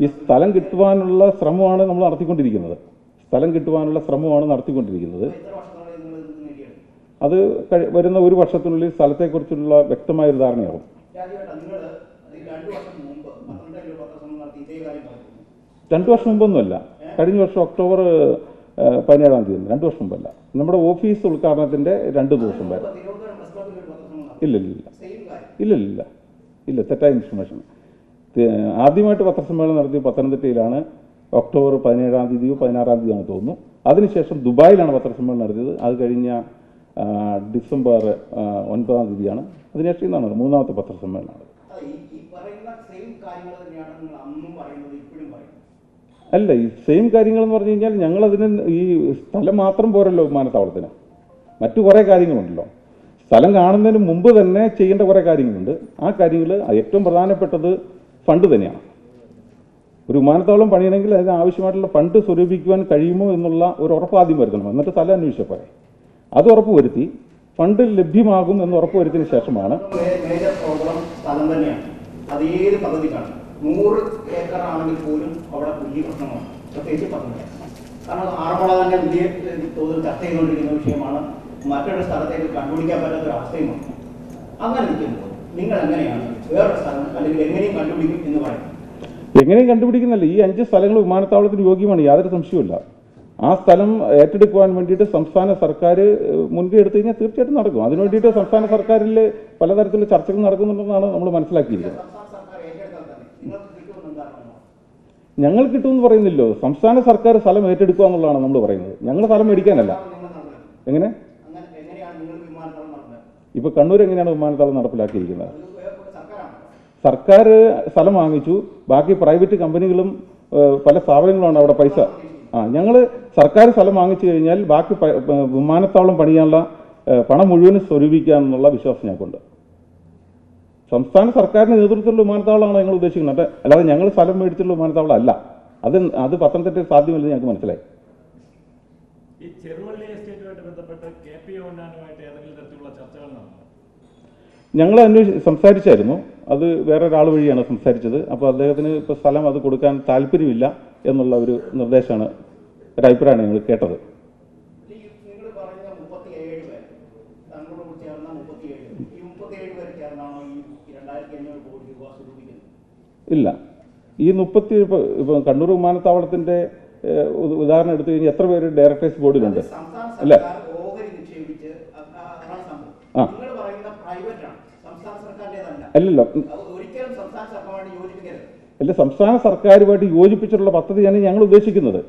ഈ സ്ഥലം കിട്ടുവാനുള്ള ശ്രമമാണ് നമ്മൾ നടത്തിക്കൊണ്ടിരിക്കുന്നത്. അത് വരുന്ന ഒരു വർഷത്തിനുള്ളിൽ സ്ഥലത്തെക്കുറിച്ചുള്ള വ്യക്തമായൊരു ധാരണയാകും. 2 വർഷം മുമ്പൊന്നുമല്ല, കഴിഞ്ഞ വർഷം ഒക്ടോബർ 17-ാം തീയതി, 2 വർഷം മുമ്പല്ല. നമ്മുടെ ഓഫീസ് ഉദ്ഘാടനത്തിൻ്റെ 2 ദിവസം വരെ. ഇല്ല, തെറ്റായ ഇൻഫർമേഷൻ. ആദ്യമായിട്ട് പത്രസമ്മേളനം നടത്തിയ പത്തനംതിട്ടയിലാണ്. ഒക്ടോബർ 17-ാം തീയതിയോ 16-ാം തീയതിയാണെന്ന് തോന്നുന്നു. അതിനുശേഷം ദുബായിലാണ് പത്രസമ്മേളനം നടത്തിയത്. അത് കഴിഞ്ഞ ഡിസംബർ 9-ാം തീയതിയാണ്. അതിനുശേഷം ഇന്നാണ് 3ാമത്തെ പത്രസമ്മേളനമാണ്. അല്ല, ഈ സെയിം കാര്യങ്ങളെന്ന് പറഞ്ഞു കഴിഞ്ഞാൽ ഞങ്ങളതിന് ഈ സ്ഥലം മാത്രം പോരല്ലോ വിമാനത്താവളത്തിന്, മറ്റു കുറേ കാര്യങ്ങളുണ്ടല്ലോ. സ്ഥലം കാണുന്നതിന് മുമ്പ് തന്നെ ചെയ്യേണ്ട കുറേ കാര്യങ്ങളുണ്ട്. ആ കാര്യങ്ങൾ ഏറ്റവും പ്രധാനപ്പെട്ടത് ഫണ്ട് തന്നെയാണ്. ഒരു വിമാനത്താവളം പണിയണമെങ്കിൽ അതിന് ആവശ്യമായിട്ടുള്ള ഫണ്ട് സ്വരൂപിക്കുവാൻ കഴിയുമോ എന്നുള്ള ഒരു ഉറപ്പ് ആദ്യം വരുത്തണം. എന്നിട്ട് സ്ഥലം അന്വേഷിച്ചാൽ പോരെ. അത് ഉറപ്പ് വരുത്തി ഫണ്ട് ലഭ്യമാകും എന്ന് ഉറപ്പ് വരുത്തിയതിന് ശേഷമാണ്. സ്ഥലം തന്നെയാണ്, അത് ഏത് പദ്ധതിക്കാണ് 100 ഏക്കർ ആണെങ്കിൽ പോലും അവിടെ വലിയ പ്രശ്നമാണ്, പ്രത്യേകിച്ച് പദ്ധതി. കാരണം ആറന്മുള തന്നെ വലിയ തോതിൽ ചർച്ച ചെയ്തുകൊണ്ടിരിക്കുന്ന വിഷയമാണ്. മറ്റൊരു സ്ഥലത്തേക്ക് കണ്ടുപിടിക്കാൻ പറ്റാത്തൊരവസ്ഥയുമാണ്. അങ്ങനെ നിൽക്കുമ്പോൾ നിങ്ങൾ എങ്ങനെയാണ് വേറൊരു സ്ഥലം അല്ലെങ്കിൽ എങ്ങനെയും കണ്ടുപിടിക്കും എന്ന് പറയുന്നത്? എങ്ങനെയും കണ്ടുപിടിക്കുന്നില്ല. ഈ 5 സ്ഥലങ്ങൾ വിമാനത്താവളത്തിന് യോഗ്യമാണ്, യാതൊരു സംശയവുമില്ല. ആ സ്ഥലം ഏറ്റെടുക്കുവാൻ വേണ്ടിയിട്ട് സംസ്ഥാന സർക്കാർ മുൻകൈ എടുത്തു കഴിഞ്ഞാൽ തീർച്ചയായിട്ടും നടക്കും. അതിനു വേണ്ടിയിട്ട് സംസ്ഥാന സർക്കാരിൽ പലതരത്തിലുള്ള ചർച്ചകൾ നടക്കുന്നുണ്ടെന്നാണ് നമ്മൾ മനസ്സിലാക്കിയിരിക്കുന്നത്. ഞങ്ങൾ കിട്ടുമെന്ന് പറയുന്നില്ലോ, സംസ്ഥാന സർക്കാർ സ്ഥലം ഏറ്റെടുക്കുക എന്നുള്ളതാണ് നമ്മൾ പറയുന്നത്. ഞങ്ങൾ സ്ഥലം മേടിക്കാനല്ല. എങ്ങനെ ഇപ്പോൾ കണ്ണൂർ എങ്ങനെയാണ് വിമാനത്താവളം നടപ്പിലാക്കിയിരിക്കുന്നത്? സർക്കാർ സ്ഥലം വാങ്ങിച്ചു, ബാക്കി പ്രൈവറ്റ് കമ്പനികളും പല സ്ഥാപനങ്ങളാണ് അവിടെ പൈസ. ഞങ്ങൾ സർക്കാർ സ്ഥലം വാങ്ങിച്ചു കഴിഞ്ഞാൽ ബാക്കി വിമാനത്താവളം പണിയാനുള്ള പണം മുഴുവനും സ്വരൂപിക്കാമെന്നുള്ള വിശ്വാസം ഞങ്ങൾക്കുണ്ട്. സംസ്ഥാന സർക്കാരിൻ്റെ നേതൃത്വത്തിലുള്ള വിമാനത്താവളമാണ് ഞങ്ങൾ ഉദ്ദേശിക്കുന്നത്, അല്ലാതെ ഞങ്ങൾ സ്ഥലം മേടിച്ചിട്ടുള്ള വിമാനത്താവളം അല്ല. അത് പത്തനംതിട്ടയിൽ സാധ്യമല്ലെന്ന് ഞങ്ങൾക്ക് മനസ്സിലായി. ഈ ചെറുവള്ളി എസ്റ്റേറ്റുമായിട്ട് ബന്ധപ്പെട്ട് KP യോഹന്നാനുമായിട്ട് ഏതെങ്കിലും തരത്തിലുള്ള ചർച്ചകൾ നടന്നു? ഞങ്ങൾ സംസാരിച്ചായിരുന്നു. അത് വേറെ ഒരാൾ വഴിയാണ് സംസാരിച്ചത്. അപ്പോൾ അദ്ദേഹത്തിന് ഇപ്പോൾ സ്ഥലം അത് കൊടുക്കാൻ താല്പര്യമില്ല എന്നുള്ള ഒരു നിർദ്ദേശമാണ്, ഒരു അഭിപ്രായമാണ് ഞങ്ങൾ കേട്ടത്. ഇല്ല, ഈ 30 ഇപ്പം കണ്ണൂർ വിമാനത്താവളത്തിൻ്റെ ഉദാഹരണം എടുത്തു കഴിഞ്ഞാൽ എത്ര പേര് ഡയറക്ടേഴ്സ് ബോർഡിലുണ്ട്? അല്ല, അല്ലല്ലോ, അല്ല, സംസ്ഥാന സർക്കാരുമായിട്ട് യോജിപ്പിച്ചിട്ടുള്ള പദ്ധതിയാണ് ഞങ്ങൾ ഉദ്ദേശിക്കുന്നത്.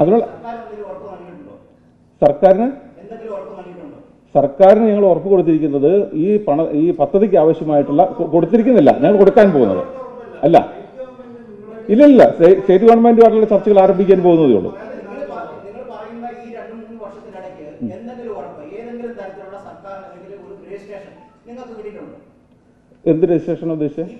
അതിനുള്ള സർക്കാരിന് ഞങ്ങൾ ഉറപ്പ് കൊടുത്തിരിക്കുന്നത് ഈ പദ്ധതിക്ക് ആവശ്യമായിട്ടുള്ള കൊടുത്തിരിക്കുന്നില്ല, ഞങ്ങൾ കൊടുക്കാൻ പോകുന്നത് അല്ല. ഇല്ല, സ്റ്റേറ്റ് ഗവൺമെന്റുമായിട്ടുള്ള ചർച്ചകൾ ആരംഭിക്കാൻ പോകുന്നതേ ഉള്ളൂ. എന്ത് രജിസ്ട്രേഷൻ ഉദ്ദേശിച്ചത്?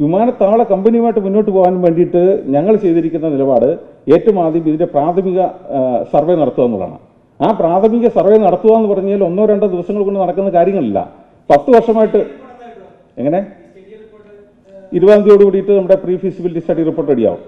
വിമാനത്താവള കമ്പനിയുമായിട്ട് മുന്നോട്ട് പോകാൻ വേണ്ടിയിട്ട് ഞങ്ങൾ ചെയ്തിരിക്കുന്ന നിലപാട് ഏറ്റവും ആദ്യം ഇതിൻ്റെ പ്രാഥമിക സർവേ നടത്തുക എന്നുള്ളതാണ്. ആ പ്രാഥമിക സർവേ നടത്തുക എന്ന് പറഞ്ഞാൽ 1-2 ദിവസങ്ങൾ കൊണ്ട് നടക്കുന്ന കാര്യങ്ങളില്ല. 10 വർഷമായിട്ട് എങ്ങനെ 20-ാം തീയതിയോട് കൂടിയിട്ട് നമ്മുടെ പ്രീ ഫീസിബിലിറ്റി സ്റ്റഡി റിപ്പോർട്ട് റെഡിയാവും.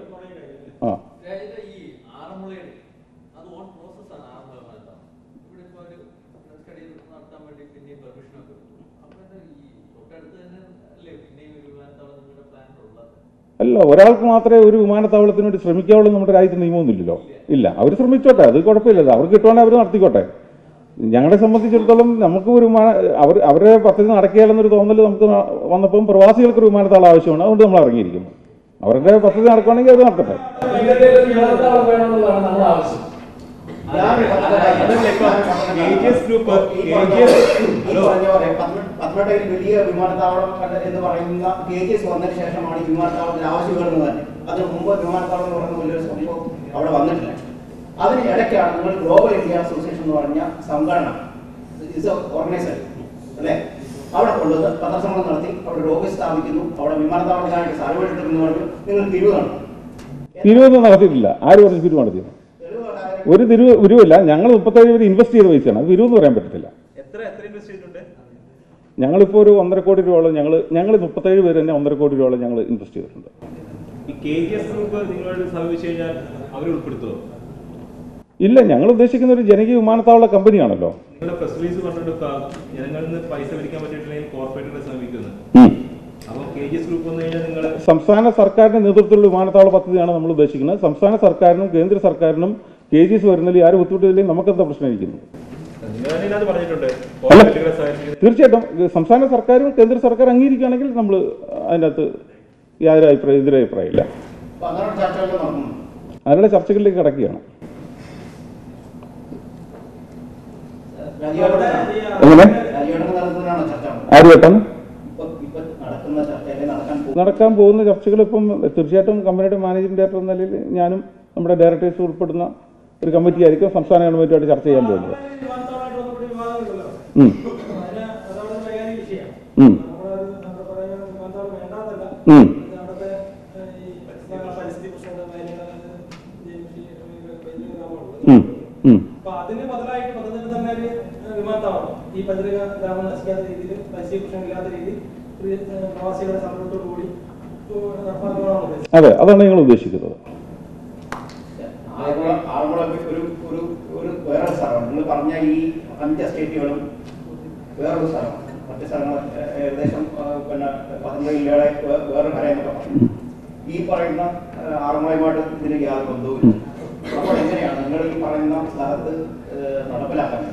അല്ല, ഒരാൾക്ക് മാത്രമേ ഒരു വിമാനത്താവളത്തിന് വേണ്ടി ശ്രമിക്കാവുള്ളൂ. നമ്മുടെ രാജ്യത്ത് നിയമമൊന്നുമില്ലല്ലോ. ഇല്ല, അവർ ശ്രമിച്ചോട്ടെ, അത് കുഴപ്പമില്ല, അവർക്ക് കിട്ടുവാണെങ്കിൽ അവർ നടത്തിക്കോട്ടെ. ഞങ്ങളെ സംബന്ധിച്ചിടത്തോളം നമുക്ക് ഒരു അവരുടെ പദ്ധതി നടക്കുകയാണെന്നൊരു തോന്നൽ നമുക്ക് വന്നപ്പം പ്രവാസികൾക്കൊരു വിമാനത്താവളം ആവശ്യമാണ്, അതുകൊണ്ട് നമ്മൾ ഇറങ്ങിയിരിക്കുന്നു. അവരുടെ പദ്ധതി നടക്കുകയാണെങ്കിൽ അവർ നടത്തട്ടെ. പത്തനംതിട്ടയിൽ വലിയ വിമാനത്താവളം എന്ന് പറയുന്ന KGS വന്നതിന് ശേഷമാണ് ഈ വിമാനത്താവളത്തിന് ആവശ്യം വരുന്നത് തന്നെ. അതിന് മുമ്പ് വിമാനത്താവളം എന്ന് പറയുന്ന വലിയൊരു സംഭവം അവിടെ വന്നിട്ടില്ല. അതിന് ഇടയ്ക്കാണ് നിങ്ങൾ ഗ്ലോബൽ ഇന്ത്യ അസോസിയേഷൻ എന്ന് പറഞ്ഞ സംഘടന ഓർഗനൈസർ അല്ലേ, അവിടെ കൊണ്ടുവന്ന് പത്രസമ്മേളനം നടത്തി അവിടെ ഒരു ഓഫീസ് സ്ഥാപിക്കുന്നു. അവിടെ വിമാനത്താവളത്തിനായിട്ട് സർവേ എടുക്കുന്നു പറഞ്ഞു. നിങ്ങൾ തിരുവാണ് തിരുവൊന്നും നടത്തിയിട്ടില്ല. ആര് പറഞ്ഞു തിരുവ് നടത്തിയത്? ഒരു തിരുവില്ല. ഞങ്ങൾ 37 പേര് ഇൻവെസ്റ്റ് ചെയ്ത പൈസയാണ്, അത് തിരുവെന്ന് പറയാൻ പറ്റത്തില്ല. ഞങ്ങളിപ്പോൾ ഒരു 1.5 കോടി രൂപയോളം ഞങ്ങൾ 37 പേര് തന്നെ 1.5 കോടി രൂപയോളം ഞങ്ങൾ ഇൻവെസ്റ്റ് ചെയ്തിട്ടുണ്ട്. ഇല്ല, ഞങ്ങൾ ഉദ്ദേശിക്കുന്ന ഒരു ജനകീയ വിമാനത്താവള കമ്പനിയാണല്ലോ. സംസ്ഥാന സർക്കാരിന്റെ നേതൃത്വത്തിലുള്ള വിമാനത്താവള പദ്ധതിയാണ് നമ്മൾ ഉദ്ദേശിക്കുന്നത്. സംസ്ഥാന സർക്കാരിനും കേന്ദ്ര സർക്കാരിനും KGS വരുന്നതിൽ ആരും ഒത്തുവിട്ടില്ലെങ്കിൽ നമുക്കെന്താ പ്രശ്നമായിരിക്കുന്നു? തീർച്ചയായിട്ടും സംസ്ഥാന സർക്കാരും കേന്ദ്ര സർക്കാർ അംഗീകരിക്കുകയാണെങ്കിൽ നമ്മൾ അതിനകത്ത് യാതൊരു എതിരഭിപ്രായമില്ല. അതിനുള്ള ചർച്ചകളിലേക്ക് കടക്കുകയാണ്. എങ്ങനെ ആരുമായിട്ടാണ് നടക്കാൻ പോകുന്ന ചർച്ചകൾ? ഇപ്പം തീർച്ചയായിട്ടും കമ്പനിയുടെ മാനേജിംഗ് ഡയറക്ടർ എന്ന നിലയിൽ ഞാനും നമ്മുടെ ഡയറക്ടേഴ്സ് ഉൾപ്പെടുന്ന ഒരു കമ്മിറ്റി ആയിരിക്കും സംസ്ഥാന ഗവൺമെന്റുമായിട്ട് ചർച്ച ചെയ്യാൻ പോകുന്നത്. അതിന് ബദലായിട്ട് പദ്ധതി തന്നെ ഒരു വിമാനത്താവളം ഈ പദ്ധതി ഗ്രാമം നശിക്കാത്ത രീതിയിൽ പരിസ്ഥിതി പ്രശ്നമില്ലാത്ത രീതിയിൽ പ്രവാസികളുടെ സമ്മതത്തോടു കൂടി നടപ്പാക്കണമെന്നാണ്. അതെ, അതാണ് ഞങ്ങൾ ഉദ്ദേശിക്കുന്നത്. വേറെ സ്ഥലമാണ് നിങ്ങൾ പറഞ്ഞ ഈ 5 എസ്റ്റേറ്റുകളും വേറൊരു സ്ഥലമാണ്. മറ്റു സ്ഥലങ്ങൾ ഏകദേശം പിന്നെ 15 ജില്ലകളെ വേറെ കരയെന്നൊക്കെ പറഞ്ഞു. ഈ പറയുന്ന ആറന്മുളയുമായിട്ട് ഇതിന് യാതൊരു ബന്ധവുമില്ല. അപ്പോൾ എങ്ങനെയാണ് നിങ്ങൾ ഈ പറയുന്ന സ്ഥലത്ത് നടപ്പിലാക്കാൻ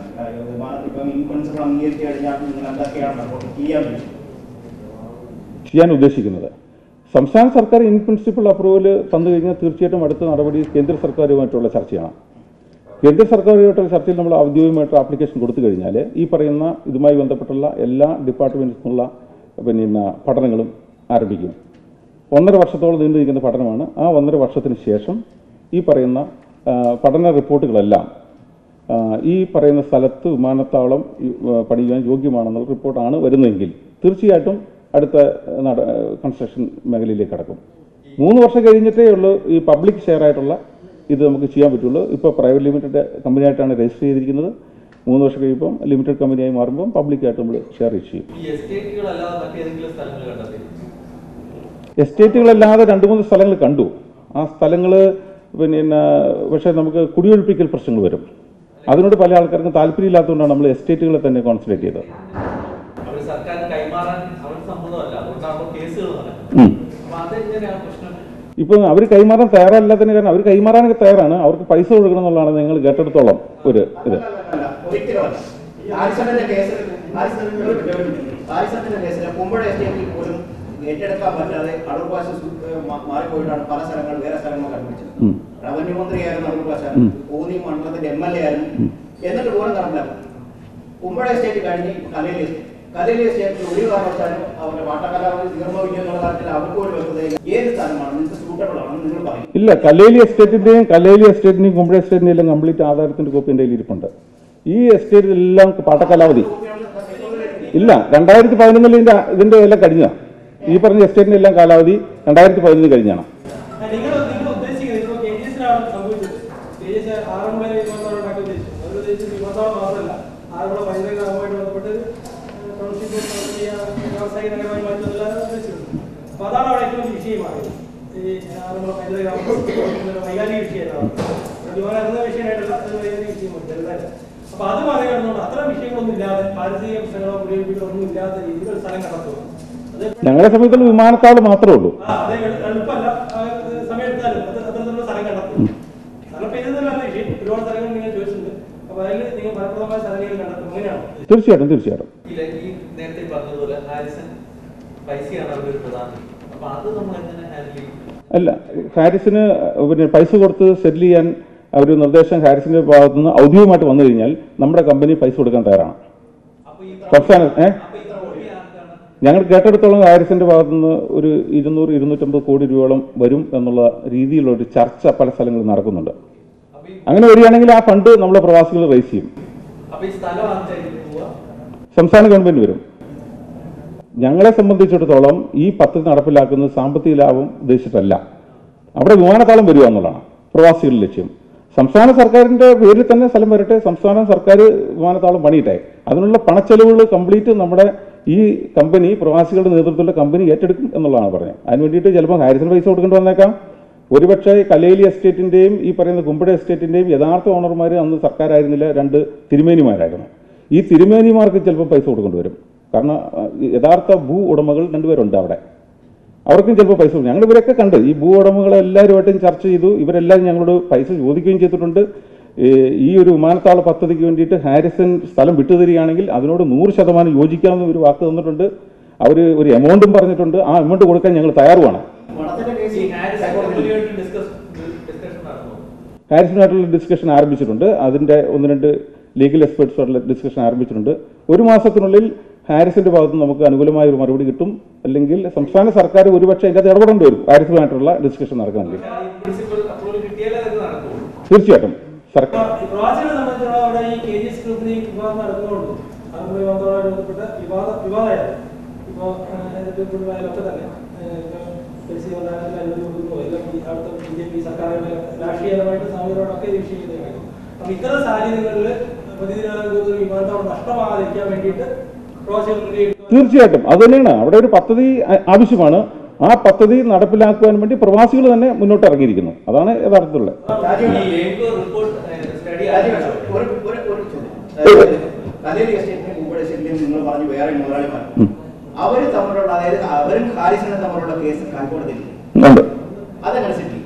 വിമാനത്തിൽ ഇപ്പം ഇൻ പ്രിൻസിപ്പിൾ അംഗീകരിച്ചു കഴിഞ്ഞാൽ നിങ്ങൾ എന്തൊക്കെയാണ് ചെയ്യാൻ ഉദ്ദേശിക്കുന്നത്? സംസ്ഥാന സർക്കാർ ഇൻ പ്രിൻസിപ്പിൾ അപ്രൂവൽ തന്നു കഴിഞ്ഞാൽ തീർച്ചയായിട്ടും അടുത്ത നടപടി കേന്ദ്ര സർക്കാരുമായിട്ടുള്ള ചർച്ചയാണ്. കേന്ദ്ര സർക്കാരുമായിട്ടുള്ള ചർച്ചയിൽ നമ്മൾ ഔദ്യോഗികമായിട്ട് ആപ്ലിക്കേഷൻ കൊടുത്തു കഴിഞ്ഞാൽ ഈ പറയുന്ന ഇതുമായി ബന്ധപ്പെട്ടുള്ള എല്ലാ ഡിപ്പാർട്ട്മെൻറ്റിലുള്ള പിന്നെ പഠനങ്ങളും ആരംഭിക്കും. 1.5 വർഷത്തോളം നീണ്ടു നിൽക്കുന്ന പഠനമാണ്. ആ 1.5 വർഷത്തിന് ശേഷം ഈ പറയുന്ന പഠന റിപ്പോർട്ടുകളെല്ലാം ഈ പറയുന്ന സ്ഥലത്ത് വിമാനത്താവളം പണിയാൻ യോഗ്യമാണെന്നുള്ള റിപ്പോർട്ടാണ് വരുന്നതെങ്കിൽ തീർച്ചയായിട്ടും അടുത്ത കൺസ്ട്രക്ഷൻ മേഖലയിലേക്ക് കടക്കും. 3 വർഷം കഴിഞ്ഞിട്ടേ ഉള്ളൂ ഈ പബ്ലിക് ഷെയർ ആയിട്ടുള്ള ഇത് നമുക്ക് ചെയ്യാൻ പറ്റുള്ളൂ. ഇപ്പോൾ പ്രൈവറ്റ് ലിമിറ്റഡ് കമ്പനിയായിട്ടാണ് രജിസ്റ്റർ ചെയ്തിരിക്കുന്നത്. 3 വർഷം കഴിയുമ്പം ലിമിറ്റഡ് കമ്പനിയായി മാറുമ്പം പബ്ലിക്കായിട്ട് നമ്മൾ ഷെയർ ഇഷ്യൂ ചെയ്യും. എസ്റ്റേറ്റുകളല്ലാതെ 2-3 സ്ഥലങ്ങൾ കണ്ടു. ആ സ്ഥലങ്ങൾ പിന്നെ പക്ഷേ നമുക്ക് കുടിയൊഴിപ്പിക്കൽ പ്രശ്നങ്ങൾ വരും. അതിനോട് പല ആൾക്കാർക്കും താല്പര്യമില്ലാത്തതുകൊണ്ടാണ് നമ്മൾ എസ്റ്റേറ്റുകളെ തന്നെ കോൺസെൻട്രേറ്റ് ചെയ്തത്. ഇപ്പം അവർ കൈമാറാൻ തയ്യാറല്ലാത്തതിന് കാരണം അവർ കൈമാറാനൊക്കെ തയ്യാറാണ്. അവർക്ക് പൈസ കൊടുക്കണം എന്നുള്ളതാണ് നിങ്ങൾ കേട്ടെടുത്തോളം ഒരു ഇത്. ഏറ്റെടുക്കാൻ പറ്റാതെ അടൂർപാശം മാറിപ്പോയിട്ടാണ് പല സ്ഥലങ്ങളും വേറെ സ്ഥലങ്ങൾ കണ്ടുപിടിച്ചത്. റവന്യൂ മന്ത്രിയായിരുന്നു അടൂർപാശം, കോന്നി മണ്ഡലത്തിന്റെ MLA ആയിരുന്നു. എന്നിട്ട് പോലും നടപ്പിലാക്കും. കുമ്പഴ എസ്റ്റേറ്റ് കഴിഞ്ഞ് കലയിലെ എസ്റ്റേറ്റിൽ ഒരു കാരണവശാലും അവരുടെ വാട്ടക്കലാവധി തീർന്നില്ല എന്നുള്ള കാര്യത്തിൽ അവർക്ക് പോലും വെക്കുന്നത് ഏത് സ്ഥലമാണ് നിങ്ങൾക്ക് സൂട്ടബിൾ ആണെന്ന് നിങ്ങൾ പറയും. ഇല്ല, കലേലി എസ്റ്റേറ്റിന്റെയും കുമ്പഴ എസ്റ്റേറ്റിന്റെയും എല്ലാം കംപ്ലീറ്റ് ആധാരത്തിന്റെ കോപ്പി എൻ്റെ ഇരിപ്പുണ്ട്. ഈ എസ്റ്റേറ്റിലെല്ലാം പാട്ടക്കാലാവധി ഇല്ല. 2011 ഇതിന്റെ എല്ലാം കഴിഞ്ഞതാണ്. ഈ പറഞ്ഞ എസ്റ്റേറ്റിന്റെ എല്ലാം കാലാവധി 2011 കഴിഞ്ഞാണ്. അപ്പൊ അത് പറയുന്നുണ്ട് അത്ര വിഷയങ്ങളൊന്നും ഇല്ലാതെ പാരിസ്ഥിതിക പ്രശ്നങ്ങളോ കുടിയൊഴിപ്പികളൊന്നും ഇല്ലാത്ത രീതിയിൽ ഒരു സ്ഥലം കണ്ടെത്തുക. ഞങ്ങളെ സംബന്ധിച്ചുള്ള വിമാനത്താവളം മാത്രമേ ഉള്ളൂ. എളുപ്പമല്ല, സമയമെടുത്താലും അത്തരത്തിലുള്ള സ്ഥലം കണ്ടെത്തും. സ്ഥലം പെയ്തതല്ല വിഷയം. ഒരുപാട് സ്ഥലങ്ങൾ നിങ്ങൾ ചോദിച്ചിട്ടുണ്ട്. അപ്പൊ അതിൽ നിങ്ങൾ ഫലപ്രദമായ സ്ഥലങ്ങൾ കണ്ടെത്തും. അങ്ങനെയാണ്. തീർച്ചയായിട്ടും. നേരത്തെ പറഞ്ഞതുപോലെ ഹാരിസൺ പൈസയാണ് അവരുടെ ഒരു പ്രധാനം. അപ്പൊ അത് നമ്മൾ എങ്ങനെ ഹാൻഡിൽ ചെയ്യും? അല്ല, ഹാരിസിന് പിന്നെ പൈസ കൊടുത്ത് സെറ്റിൽ ചെയ്യാൻ ഒരു നിർദ്ദേശം ഹാരിസിന്റെ ഭാഗത്തു നിന്ന് ഔദ്യോഗികമായിട്ട് വന്നു കഴിഞ്ഞാൽ നമ്മുടെ കമ്പനി പൈസ കൊടുക്കാൻ തയ്യാറാണ്. സംസ്ഥാന ഞങ്ങൾ കേട്ടെടുത്തോളം ഹാരിസിന്റെ ഭാഗത്തുനിന്ന് ഒരു 200-250 കോടി രൂപയോളം വരും എന്നുള്ള രീതിയിലുള്ളൊരു ചർച്ച പല സ്ഥലങ്ങളിൽ നടക്കുന്നുണ്ട്. അങ്ങനെ വരികയാണെങ്കിൽ ആ ഫണ്ട് നമ്മളെ പ്രവാസികൾ റേസ് ചെയ്യും. സംസ്ഥാന ഗവൺമെന്റ് വരും. ഞങ്ങളെ സംബന്ധിച്ചിടത്തോളം ഈ പദ്ധതി നടപ്പിലാക്കുന്നത് സാമ്പത്തിക ലാഭം ഉദ്ദേശിച്ചിട്ടല്ല. അവിടെ വിമാനത്താവളം വരിക എന്നുള്ളതാണ് പ്രവാസികളുടെ ലക്ഷ്യം. സംസ്ഥാന സർക്കാരിന്റെ പേരിൽ തന്നെ സ്ഥലം വരട്ടെ, സംസ്ഥാന സർക്കാർ വിമാനത്താവളം പണിയിട്ടെ. അതിനുള്ള പണച്ചെലവുകൾ കംപ്ലീറ്റ് നമ്മുടെ ഈ കമ്പനി, പ്രവാസികളുടെ നേതൃത്വത്തിലുള്ള കമ്പനി ഏറ്റെടുക്കും എന്നുള്ളതാണ് പറഞ്ഞത്. അതിന് വേണ്ടിയിട്ട് ചിലപ്പോൾ ഹാരിസിന് പൈസ കൊടുക്കേണ്ടി വന്നേക്കാം. ഒരുപക്ഷെ കലേലി എസ്റ്റേറ്റിന്റെയും ഈ പറയുന്ന കുമ്പഴ എസ്റ്റേറ്റിന്റെയും യഥാർത്ഥ ഓണർമാർ അന്ന് സർക്കാരായിരുന്നില്ല, 2 തിരുമേനിമാരായിരുന്നു. ഈ തിരുമേനിമാർക്ക് ചിലപ്പോൾ പൈസ കൊടുക്കേണ്ടി വരും. കാരണം യഥാർത്ഥ ഭൂ ഉടമകൾ 2 പേരുണ്ട് അവിടെ. അവർക്കും ചിലപ്പോൾ പൈസ കൊടുക്കും. ഞങ്ങൾ ഇവരൊക്കെ കണ്ട് ഈ ഭൂ ഉടമകളെല്ലാവരുമായിട്ടും ചർച്ച ചെയ്തു. ഇവരെല്ലാം ഞങ്ങളോട് പൈസ ചോദിക്കുകയും ചെയ്തിട്ടുണ്ട്. ഈ ഒരു വിമാനത്താവള പദ്ധതിക്ക് വേണ്ടിയിട്ട് ഹാരിസൺ സ്ഥലം വിട്ടുതരികയാണെങ്കിൽ അതിനോട് 100% യോജിക്കാമെന്ന് ഒരു വാക്ക് തന്നിട്ടുണ്ട്. അവർ ഒരു എമൗണ്ടും പറഞ്ഞിട്ടുണ്ട്. ആ എമൗണ്ട് കൊടുക്കാൻ ഞങ്ങൾ തയ്യാറുമാണ്. ഹാരിസണായിട്ടുള്ള ഡിസ്കഷൻ ആരംഭിച്ചിട്ടുണ്ട്. അതിൻ്റെ 1-2 ലീഗൽ എക്സ്പെർട്സുമായിട്ടുള്ള ഡിസ്കഷൻ ആരംഭിച്ചിട്ടുണ്ട്. 1 മാസത്തിനുള്ളിൽ ഹാരിസിന്റെ ഭാഗത്ത് നിന്ന് നമുക്ക് അനുകൂലമായ ഒരു മറുപടി കിട്ടും. അല്ലെങ്കിൽ സംസ്ഥാന സർക്കാർ ഒരുപക്ഷെ അതിൻ്റെ ഇടപെടേണ്ടി വരും ഹാരിസുമായിട്ടുള്ള ഡിസ്കഷൻ നടക്കണമെങ്കിൽ. തീർച്ചയായിട്ടും സർക്കാർ പ്രവാസികളെ സംബന്ധിച്ചുള്ള അവിടെ ഈ KGS ഗ്രൂപ്പിന് വിവാദം നടക്കുന്നതുകൊണ്ട് അതുമായി ബന്ധപ്പെട്ട വിവാദമായിരുന്നു. ഇപ്പോൾ ഒക്കെ തന്നെ പരിസ്ഥിതി മന്ത്രാലയത്തിൽ അനുമതി കൊടുക്കുന്നു. എല്ലാം അവിടുത്തെ BJP സർക്കാരുകളുടെ രാഷ്ട്രീയപരമായിട്ട് സാമൂഹികമായിട്ടൊക്കെ വിഷയം ചെയ്യുന്നു. അപ്പൊ ഇത്തരം സാഹചര്യങ്ങളിൽ വിമാനത്താവളം നഷ്ടമാകാതിരിക്കാൻ വേണ്ടിയിട്ട് തീർച്ചയായിട്ടും അത് തന്നെയാണ്. അവിടെ ഒരു പദ്ധതി ആവശ്യമാണ്. ആ പദ്ധതി നടപ്പിലാക്കുവാൻ വേണ്ടി പ്രവാസികൾ തന്നെ മുന്നോട്ട് ഇറങ്ങിയിരിക്കുന്നു. അതാണ് യഥാർത്ഥത്തിലുള്ള നിങ്ങൾ പറഞ്ഞു വേറെ മുതലാളിമാർ അവർ തമ്മിലുള്ള, അതായത് അവരും ഹാരിസിനും തമ്മിലുള്ള കേസ് ഹൈക്കോടതിയിൽ അതെങ്ങനെ സെറ്റിൽ?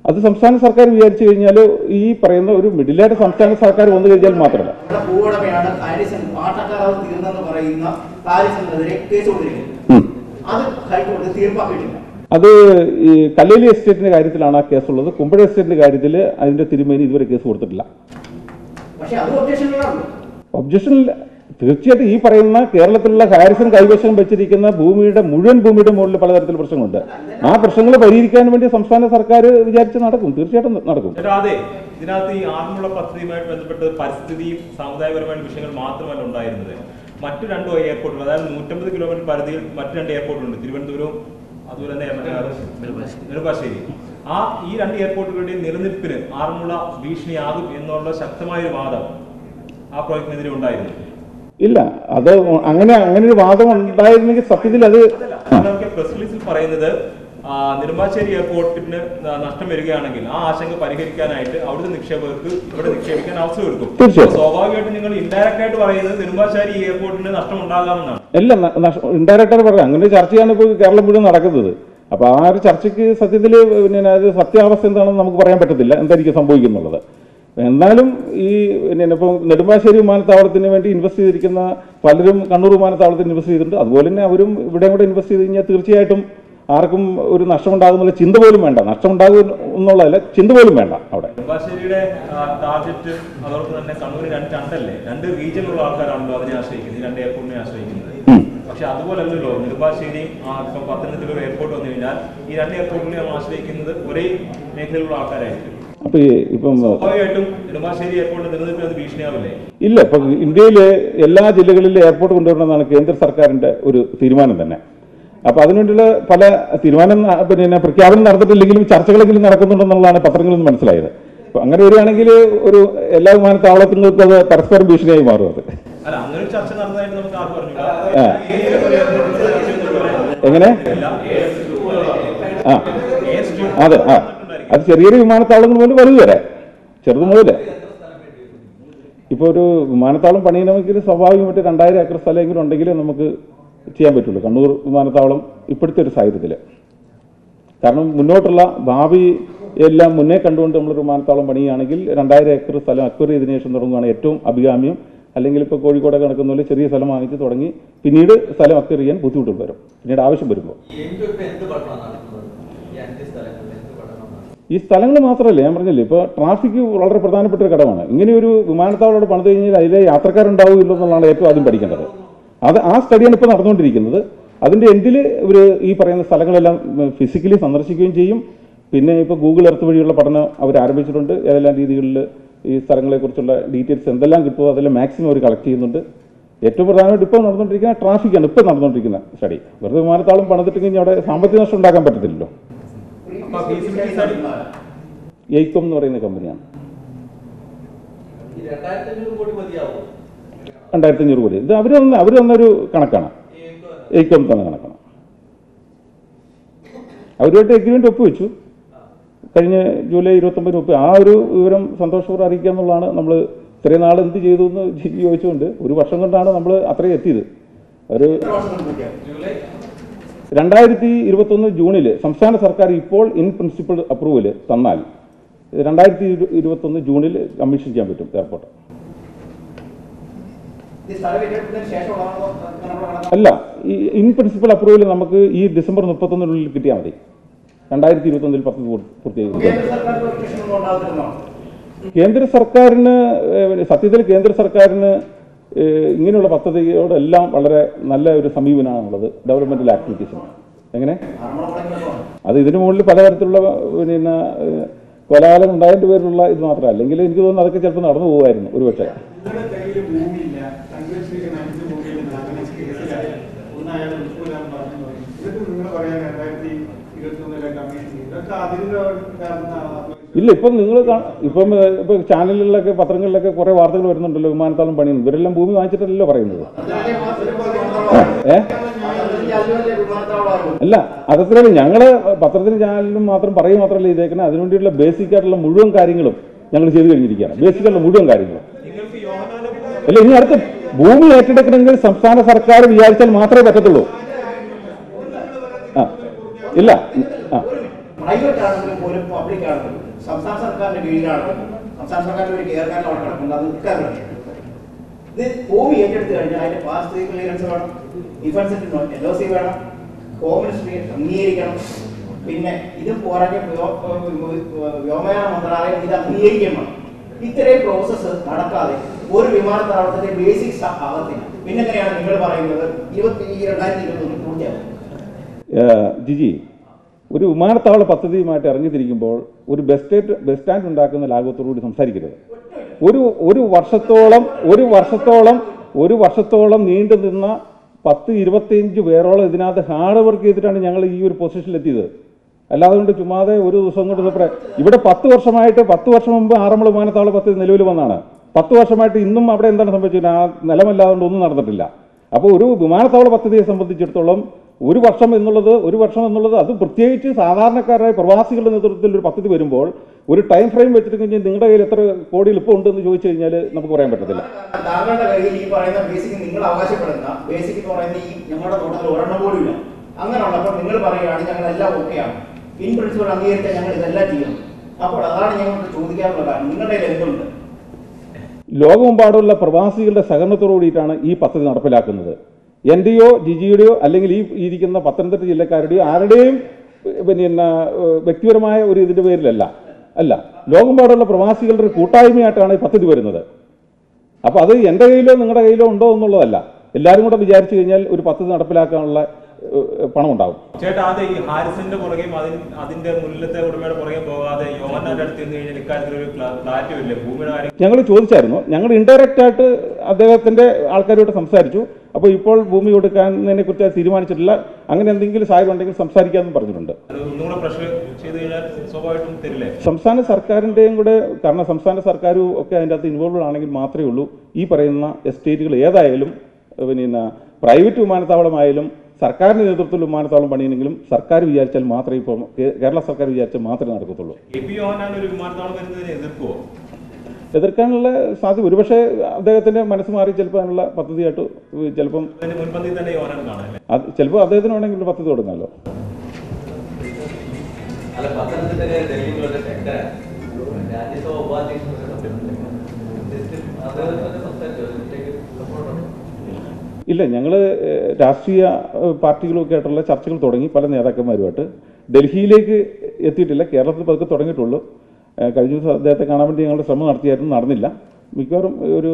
അത് സംസ്ഥാന സർക്കാർ വിചാരിച്ചു കഴിഞ്ഞാൽ ഈ പറയുന്ന ഒരു മിഡിലായിട്ട് സംസ്ഥാന സർക്കാർ വന്നു കഴിഞ്ഞാൽ മാത്രമല്ല ഭൂവുടമയാണ് ഹാരിസൺ പാട്ടക്കാരാവ് തീർന്നെന്ന് പറയുന്ന ഹാരിസിനെതിരെ കേസ് കൊടുത്തിരിക്കുന്നത്. അത് ഹൈക്കോടതി തീർപ്പാക്കിയിട്ടില്ല. അത് ഈ കല്ലേലി എസ്റ്റേറ്റിന്റെ കാര്യത്തിലാണ് ആ കേസുള്ളത്. കുമ്പഴ എസ്റ്റേറ്റിന്റെ കാര്യത്തിൽ അതിന്റെ തിരുമേനി ഇതുവരെ കേസ് കൊടുത്തിട്ടില്ല. പക്ഷേ അത് ഒബ്ജക്ഷനിലാണ്. ഒബ്ജക്ഷൻ തീർച്ചയായിട്ടും ഈ പറയുന്ന കേരളത്തിലുള്ള ഹാരിസൺ കൈവശം വെച്ചിരിക്കുന്ന മുഴുവൻ ഭൂമിയുടെ മുകളിൽ പലതരത്തിലുള്ള പ്രശ്നങ്ങളുണ്ട്. ആ പ്രശ്നങ്ങൾ പരിഹരിക്കാൻ വേണ്ടി സംസ്ഥാന സർക്കാർ വിചാരിച്ച് നടക്കും, തീർച്ചയായിട്ടും നടക്കും. അതെ, ഇതിനകത്ത് ഈ ആറന്മുള പദ്ധതിയുമായിട്ട് ബന്ധപ്പെട്ട് പരിസ്ഥിതിയും സാമുദായികപരമായ വിഷയങ്ങൾ മാത്രമല്ല ഉണ്ടായിരുന്നത്. മറ്റു 2 എയർപോർട്ടുകൾ, അതായത് 150 കിലോമീറ്റർ പരിധിയിൽ മറ്റു 2 എയർപോർട്ടുകളുണ്ട്, തിരുവനന്തപുരവും അതുപോലെ തന്നെ നെടുമ്പാശ്ശേരി. ഈ 2 എയർപോർട്ടുകളുടെ നിലനിൽപ്പിന് ആറന്മുള ഭീഷണിയാകും എന്നുള്ള ശക്തമായൊരു വാദം ആ പ്രോജക്റ്റിനെതിരെ ഉണ്ടായിരുന്നു. ഇല്ല, അത് അങ്ങനെ ഒരു വാദം ഉണ്ടായിരുന്നെങ്കിൽ സത്യത്തിൽ അത് പ്രസ് റിലീസിൽ പറയുന്നത് നെടുമ്പാശ്ശേരി എയർപോർട്ടിന് നഷ്ടം വരികയാണെങ്കിൽ ആ ആശങ്ക പരിഹരിക്കാനായിട്ട് അവിടുത്തെ നിക്ഷേപകർക്ക് ഇവിടെ നിക്ഷേപിക്കാൻ അവസരം ഒരുക്കും. സ്വാഭാവികമായിട്ടും നിങ്ങൾ ഇൻഡയറക്റ്റ് ആയിട്ട് പറയുന്നത് നെടുമ്പാശ്ശേരി എയർപോർട്ടിന് നഷ്ടം ഉണ്ടാകാമെന്നാണ്. അല്ല, ഇൻഡയറക്റ്റ് ആയിട്ട് പറയാം. അങ്ങനെ ഒരു ചർച്ചയാണ് ഇപ്പോൾ കേരളം മുഴുവൻ നടക്കുന്നത്. അപ്പൊ ആ ഒരു ചർച്ചയ്ക്ക് സത്യത്തിൽ പിന്നെ അത് സത്യാവസ്ഥ എന്താണെന്ന് നമുക്ക് പറയാൻ പറ്റത്തില്ല, എന്തായിരിക്കും സംഭവിക്കുന്നുള്ളത്. എന്നാലും ഈ പിന്നെ ഇപ്പോൾ നെടുമ്പാശ്ശേരി വിമാനത്താവളത്തിന് വേണ്ടി ഇൻവെസ്റ്റ് ചെയ്തിരിക്കുന്ന പലരും കണ്ണൂർ വിമാനത്താവളത്തിൽ ഇൻവെസ്റ്റ് ചെയ്തിട്ടുണ്ട്. അതുപോലെ തന്നെ അവരും ഇവിടെ കൂടെ ഇൻവെസ്റ്റ് ചെയ്ത് കഴിഞ്ഞാൽ തീർച്ചയായിട്ടും ആർക്കും ഒരു നഷ്ടമുണ്ടാകുന്നുള്ള ചിന്ത പോലും വേണ്ട. നഷ്ടമുണ്ടാകും എന്നുള്ളതല്ല, ചിന്ത പോലും വേണ്ട. അവിടെ നെടുമ്പാശ്ശേരിയുടെ ടാർഗറ്റ് അതോടൊപ്പം തന്നെ കണ്ണൂർ 2 റീജിയനിലുള്ള ആൾക്കാരാണല്ലോ അതിനെ ആശ്രയിക്കുന്നത്, ഈ 2 എയർപോർട്ടിനെ ആശ്രയിക്കുന്നത്. പക്ഷെ അതുപോലല്ലോ നെടുമ്പാശ്ശേരിയും ഇപ്പം പത്തനംതിട്ട ഒരു എയർപോർട്ട് വന്നു കഴിഞ്ഞാൽ ഈ 2 എയർപോർട്ടിനെയും ആശ്രയിക്കുന്നത് ഒരേ മേഖലയിലുള്ള ആൾക്കാരായിരിക്കും. അപ്പൊ ഇപ്പം സ്വാഭാവികമായിട്ടും നെടുമ്പാശ്ശേരി എയർപോർട്ട് നിലനിൽക്കുന്നത് ഭീഷണിയാവില്ലേ? ഇല്ല, ഇപ്പൊ ഇന്ത്യയിലെ എല്ലാ ജില്ലകളിലും എയർപോർട്ട് കൊണ്ടുവരണമെന്നാണ് കേന്ദ്ര സർക്കാരിന്റെ ഒരു തീരുമാനം തന്നെ. അപ്പൊ അതിനുവേണ്ടിയുള്ള പല തീരുമാനം പിന്നെ പ്രഖ്യാപനം നടത്തിയിട്ടില്ലെങ്കിലും ചർച്ചകളെങ്കിലും നടക്കുന്നുണ്ടെന്നുള്ളതാണ് പത്രങ്ങളിൽ നിന്ന് മനസ്സിലായത്. അപ്പൊ അങ്ങനെ വരികയാണെങ്കിൽ എല്ലാ വിമാനത്താവളത്തിനും അത് പരസ്പരം ഭീഷണിയായി മാറും. അത് എങ്ങനെ? അതെ, അത് ചെറിയൊരു വിമാനത്താവളങ്ങൾ മുതൽ വലുത് വരെ, ചെറുത് മുതലേ. ഇപ്പോൾ ഒരു വിമാനത്താവളം പണിയണമെങ്കിൽ സ്വാഭാവികമായിട്ട് 2000 ഏക്കർ സ്ഥലമെങ്കിലും ഉണ്ടെങ്കിലേ നമുക്ക് ചെയ്യാൻ പറ്റുള്ളൂ. കണ്ണൂർ വിമാനത്താവളം ഇപ്പോഴത്തെ ഒരു സാഹചര്യത്തിൽ, കാരണം മുന്നോട്ടുള്ള ഭാവി എല്ലാം മുന്നേ കണ്ടുകൊണ്ട് നമ്മളൊരു വിമാനത്താവളം പണിയുകയാണെങ്കിൽ 2000 ഏക്കർ സ്ഥലം അക്വയർ ചെയ്തതിനു ശേഷം തുടങ്ങുകയാണ് ഏറ്റവും അഭികാമ്യം. അല്ലെങ്കിൽ ഇപ്പോൾ കോഴിക്കോടൊക്കെ നടക്കുന്ന പോലെ ചെറിയ സ്ഥലം വാങ്ങിച്ച് തുടങ്ങി പിന്നീട് സ്ഥലം അക്വയർ ചെയ്യാൻ ബുദ്ധിമുട്ടുകൾ വരും, പിന്നീട് ആവശ്യം വരുമ്പോൾ. ഈ സ്ഥലങ്ങൾ മാത്രമല്ല, ഞാൻ പറഞ്ഞില്ലേ, ഇപ്പോൾ ട്രാഫിക് വളരെ പ്രധാനപ്പെട്ട ഒരു ഘടകമാണ്. ഇങ്ങനെയൊരു വിമാനത്താവളം പണിത് കഴിഞ്ഞാൽ അതിലെ യാത്രക്കാരുണ്ടാവില്ല എന്നുള്ളതാണ് ഏറ്റവും ആദ്യം പഠിക്കേണ്ടത്. ആ സ്റ്റഡിയാണ് ഇപ്പോൾ നടന്നുകൊണ്ടിരിക്കുന്നത്. അതിൻ്റെ എൻഡിൽ ഇവർ ഈ പറയുന്ന സ്ഥലങ്ങളെല്ലാം ഫിസിക്കലി സന്ദർശിക്കുകയും ചെയ്യും. പിന്നെ ഇപ്പോൾ ഗൂഗിൾ എർത്ത് വഴിയുള്ള പഠനം അവർ ആരംഭിച്ചിട്ടുണ്ട്. ഏതെല്ലാം രീതികളിൽ ഈ സ്ഥലങ്ങളെക്കുറിച്ചുള്ള ഡീറ്റെയിൽസ് എന്തെല്ലാം കിട്ടുമോ അതെല്ലാം മാക്സിമം അവർ കളക്ട് ചെയ്യുന്നുണ്ട്. ഏറ്റവും പ്രധാനമായിട്ട് ഇപ്പോൾ നടന്നുകൊണ്ടിരിക്കുന്ന ട്രാഫിക്കാണ് ഇപ്പോൾ നടന്നുകൊണ്ടിരിക്കുന്ന സ്റ്റഡി. വെറുതെ വിമാനത്താവളം പണിതിട്ട് കഴിഞ്ഞാൽ അവിടെ സാമ്പത്തിക നഷ്ടം ഉണ്ടാക്കാൻ പറ്റത്തില്ലല്ലോ. എയ്കോം എന്ന് പറയുന്ന കമ്പനിയാണ്. 2500 കോടി ഇത് അവർ തന്നൊരു കണക്കാണ്. എയ്കോം തന്ന കണക്കാണ്. അവരുമായിട്ട് എഗ്രിമെന്റ് ഒപ്പുവെച്ചു കഴിഞ്ഞ ജൂലൈ 29 ആ ഒരു വിവരം സന്തോഷപൂർവ്വം അറിയിക്കുക എന്നുള്ളതാണ്. നമ്മൾ ഇത്രയും നാൾ എന്ത് ചെയ്തു എന്ന് ചോദിച്ചുകൊണ്ട് 1 വർഷം കൊണ്ടാണ് നമ്മൾ അത്രയും എത്തിയത്. ഒരു 2021 ജൂണിൽ സംസ്ഥാന സർക്കാർ ഇപ്പോൾ ഇൻ പ്രിൻസിപ്പിൾ അപ്രൂവൽ തന്നാൽ 2021 ജൂണിൽ കമ്മീഷൻ ചെയ്യാൻ പറ്റും എയർപോർട്ട്. അല്ല, ഈ ഇൻ പ്രിൻസിപ്പിൾ അപ്രൂവൽ നമുക്ക് ഈ ഡിസംബർ 31 കിട്ടിയാൽ മതി. 2021 പദ്ധതി പൂർത്തിയായി. കേന്ദ്ര സർക്കാരിന് സത്യത്തിൽ കേന്ദ്ര സർക്കാരിന് ഇങ്ങനെയുള്ള പദ്ധതിയോടെല്ലാം വളരെ നല്ല ഒരു സമീപനമാണുള്ളത് ഡെവലപ്മെന്റൽ ആക്ടിവിറ്റീസിന്. എങ്ങനെ അത് ഇതിനു മുകളിൽ പലതരത്തിലുള്ള പിന്നെ കോലാഹലം ഉണ്ടായതിൻ്റെ പേരിലുള്ള ഇത് മാത്രമല്ല. അല്ലെങ്കിൽ എനിക്ക് തോന്നുന്നു അതൊക്കെ ചിലപ്പോൾ നടന്നു പോകുമായിരുന്നു ഒരുപക്ഷെ. ഇല്ല, ഇപ്പം നിങ്ങൾ ഇപ്പം ചാനലുകളിലൊക്കെ പത്രങ്ങളിലൊക്കെ കുറേ വാർത്തകൾ വരുന്നുണ്ടല്ലോ, വിമാനത്താവളം പണിയുന്നു. ഇവരെല്ലാം ഭൂമി വാങ്ങിച്ചിട്ടല്ലോ പറയുന്നത്. അല്ല, അതത്രയല്ല, ഞങ്ങൾ പത്രത്തിലും ചാനലിലും മാത്രം പറയും മാത്രമല്ല ഇതേക്കുന്നത്. അതിനുവേണ്ടിയുള്ള ബേസിക് ആയിട്ടുള്ള മുഴുവൻ കാര്യങ്ങളും ഞങ്ങൾ ചെയ്തു കഴിഞ്ഞിരിക്കുകയാണ്. ബേസിക് ആയിട്ടുള്ള മുഴുവൻ കാര്യങ്ങളും. അല്ല, ഇനി അടുത്ത് ഭൂമി ഏറ്റെടുക്കണമെങ്കിൽ സംസ്ഥാന സർക്കാർ വിചാരിച്ചാൽ മാത്രമേ പറ്റത്തുള്ളൂ. ഇല്ല, പ്രൈവറ്റ് ആണെങ്കിലും പോലും പബ്ലിക് ആണെങ്കിലും സംസ്ഥാന സർക്കാരിന്റെ കീഴിലാണെങ്കിലും സംസ്ഥാന സർക്കാരിന്റെ ഒരു കെയർക്കാരൻ അവിടെ കിടക്കുന്നത് അത് ഉൾക്കാരണം. ഇത് ഭൂമി ഏറ്റെടുത്ത് കഴിഞ്ഞാൽ അതിന്റെ പാസ് ക്ലിയറൻസ് വേണം, ഡിഫൻസിന് LOC വേണം, ഹോം മിനിസ്ട്രി അംഗീകരിക്കണം, പിന്നെ ഇതും പോരാഞ്ഞ വ്യോമയാന മന്ത്രാലയം ഇത് അംഗീകരിക്കുകയും വേണം. ഇത്രയും പ്രോസസ്സ് നടക്കാതെ ഒരു വിമാനത്താവളത്തിന്റെ ബേസിക്സ് ആകത്തില്ല. പിന്നെ എങ്ങനെയാണ് നിങ്ങൾ പറയുന്നത് 2021 പൂർത്തിയാകും? ജിജി, ഒരു വിമാനത്താവള പദ്ധതിയുമായിട്ട് ഇറങ്ങിത്തിരിക്കുമ്പോൾ ഒരു ബസ് സ്റ്റാൻഡ് ഉണ്ടാക്കുന്ന ലാഘവത്തോടുകൂടി സംസാരിക്കരുത്. ഒരു വർഷത്തോളം നീണ്ടു നിന്ന 10-25 പേരോളം ഇതിനകത്ത് ഹാർഡ് വർക്ക് ചെയ്തിട്ടാണ് ഞങ്ങൾ ഈ ഒരു പൊസിഷനിലെത്തിയത്. അല്ലാതെ കൊണ്ട് ചുമ്മാതെ ഒരു ദിവസം കൊണ്ട് ഇവിടെ 10 വർഷം മുമ്പ് ആറന്മുള വിമാനത്താവള പദ്ധതി നിലവിൽ വന്നാണ്. 10 വർഷമായിട്ട് ഇന്നും അവിടെ എന്താണ് സംഭവിച്ചത്? ആ നിലമല്ലാതെ കൊണ്ട് ഒന്നും നടന്നിട്ടില്ല. അപ്പോൾ ഒരു വിമാനത്താവള പദ്ധതിയെ സംബന്ധിച്ചിടത്തോളം ഒരു വർഷം എന്നുള്ളത് അത് പ്രത്യേകിച്ച് സാധാരണക്കാരായ പ്രവാസികളുടെ നേതൃത്വത്തിൽ ഒരു പദ്ധതി വരുമ്പോൾ ഒരു ടൈം ഫ്രെയിം വെച്ചിട്ട് കഴിഞ്ഞാൽ നിങ്ങളുടെ കയ്യിൽ എത്ര കോടിയിൽ ഇപ്പോൾ ഉണ്ടെന്ന് ചോദിച്ചു കഴിഞ്ഞാൽ നമുക്ക് പറയാൻ പറ്റത്തില്ല. താങ്കളുടെ കയ്യിൽ ഈ പറയുന്ന ബേസിക് നിങ്ങൾ അവകാശപ്പെടുന്ന ബേസിക് എന്ന് പറയുന്ന ഈ ഞങ്ങളുടെ തോട്ടത്തിൽ ഒരെണ്ണം പോലും ഇല്ല. അങ്ങനെയുള്ളപ്പോൾ നിങ്ങൾ പറയുകയാണ് ഞങ്ങളെല്ലാം ഓക്കെയാണ്, ഇൻ പ്രിൻസിപ്പൾ അംഗീകരിച്ചാൽ ഞങ്ങൾ ഇതെല്ലാം ചെയ്യണം. അപ്പോൾ അതാണ് ഞങ്ങൾക്ക് ചോദിക്കാനുള്ള കാര്യം, നിങ്ങളുടെ കയ്യിൽ എന്തുണ്ട്? ലോകമെമ്പാടുള്ള പ്രവാസികളുടെ സഹകരണത്തോടു കൂടിയിട്ടാണ് ഈ പദ്ധതി നടപ്പിലാക്കുന്നത്. എൻ്റെയോ ജിജിയുടെയോ അല്ലെങ്കിൽ ഈ ഇരിക്കുന്ന പത്തനംതിട്ട ജില്ലക്കാരുടെയോ ആരുടെയും പിന്നെ വ്യക്തിപരമായ ഒരു ഇതിൻ്റെ പേരിലല്ല. ലോകമെമ്പാടുള്ള പ്രവാസികളുടെ ഒരു കൂട്ടായ്മയായിട്ടാണ് ഈ പദ്ധതി വരുന്നത്. അപ്പോൾ അത് എൻ്റെ കയ്യിലോ നിങ്ങളുടെ കയ്യിലോ ഉണ്ടോ എന്നുള്ളതല്ല. എല്ലാവരും കൂടെ വിചാരിച്ചു കഴിഞ്ഞാൽ ഒരു പദ്ധതി നടപ്പിലാക്കാനുള്ള പണം ഉണ്ടാവും. ചേട്ടാ, അത് ഈ ഹാരിസിന്റെ പുറകെയും അതിന്റെ മുന്നിലത്തെ ഉടമയുടെ പുറകെ പോകാതെ യോഹന്നാന്റെ അടുത്ത് നിന്ന് കഴിഞ്ഞാൽ ഇക്കാര്യത്തിൽ ഒരു ക്ലാരിറ്റി ഇല്ലേ? ഭൂമിയുടെ കാര്യം ഞങ്ങൾ ചോദിച്ചായിരുന്നു. ഞങ്ങൾ ഇൻഡയറക്റ്റ് ആയിട്ട് അദ്ദേഹത്തിന്റെ ആൾക്കാരോട് സംസാരിച്ചു. അപ്പോൾ ഇപ്പോൾ ഭൂമി കൊടുക്കുന്നതിനെ കുറിച്ച് തീരുമാനിച്ചിട്ടില്ല. അങ്ങനെ എന്തെങ്കിലും സാഹചര്യം ഉണ്ടെങ്കിൽ സംസാരിക്കാമെന്ന് പറഞ്ഞിട്ടുണ്ട്. ഒന്നുകൂടെ പ്രഷർ ചെയ്ത് കഴിഞ്ഞാൽ സ്വാഭാവികമായിട്ടും തരില്ലേ? സംസ്ഥാന സർക്കാരിൻ്റെയും കൂടെ, കാരണം സംസ്ഥാന സർക്കാരും ഒക്കെ അതിൻ്റെ അകത്ത് ഇൻവോൾവ് ആണെങ്കിൽ മാത്രമേ ഉള്ളൂ ഈ പറയുന്ന എസ്റ്റേറ്റുകൾ ഏതായാലും പിന്നെ പ്രൈവറ്റ് വിമാനത്താവളമായാലും സർക്കാരിൻ്റെ നേതൃത്വത്തിൽ വിമാനത്താവളം പണിയണമെങ്കിലും സർക്കാർ വിചാരിച്ചാൽ മാത്രമേ ഇപ്പോൾ കേരള സർക്കാർ വിചാരിച്ചാൽ മാത്രമേ നടക്കത്തുള്ളൂ. എതിർക്കാനുള്ള സാധ്യത ഒരുപക്ഷെ അദ്ദേഹത്തിന്റെ മനസ്സ് മാറി ചിലപ്പോൾ അതിനുള്ള പദ്ധതിയായിട്ട് ചിലപ്പം ചിലപ്പോൾ അദ്ദേഹത്തിന് വേണമെങ്കിൽ പദ്ധതി തുടങ്ങാമല്ലോ. ഇല്ല, ഞങ്ങൾ രാഷ്ട്രീയ പാർട്ടികളുമൊക്കെ ആയിട്ടുള്ള ചർച്ചകൾ തുടങ്ങി പല നേതാക്കന്മാരുമായിട്ട്. ഡൽഹിയിലേക്ക് എത്തിയിട്ടില്ല, കേരളത്തിൽ പതുക്കെ തുടങ്ങിയിട്ടുള്ളൂ. കഴിഞ്ഞ ദിവസം അദ്ദേഹത്തെ കാണാൻ വേണ്ടി ഞങ്ങൾ ശ്രമം നടത്തിയായിരുന്നു, നടന്നില്ല. മിക്കവാറും ഒരു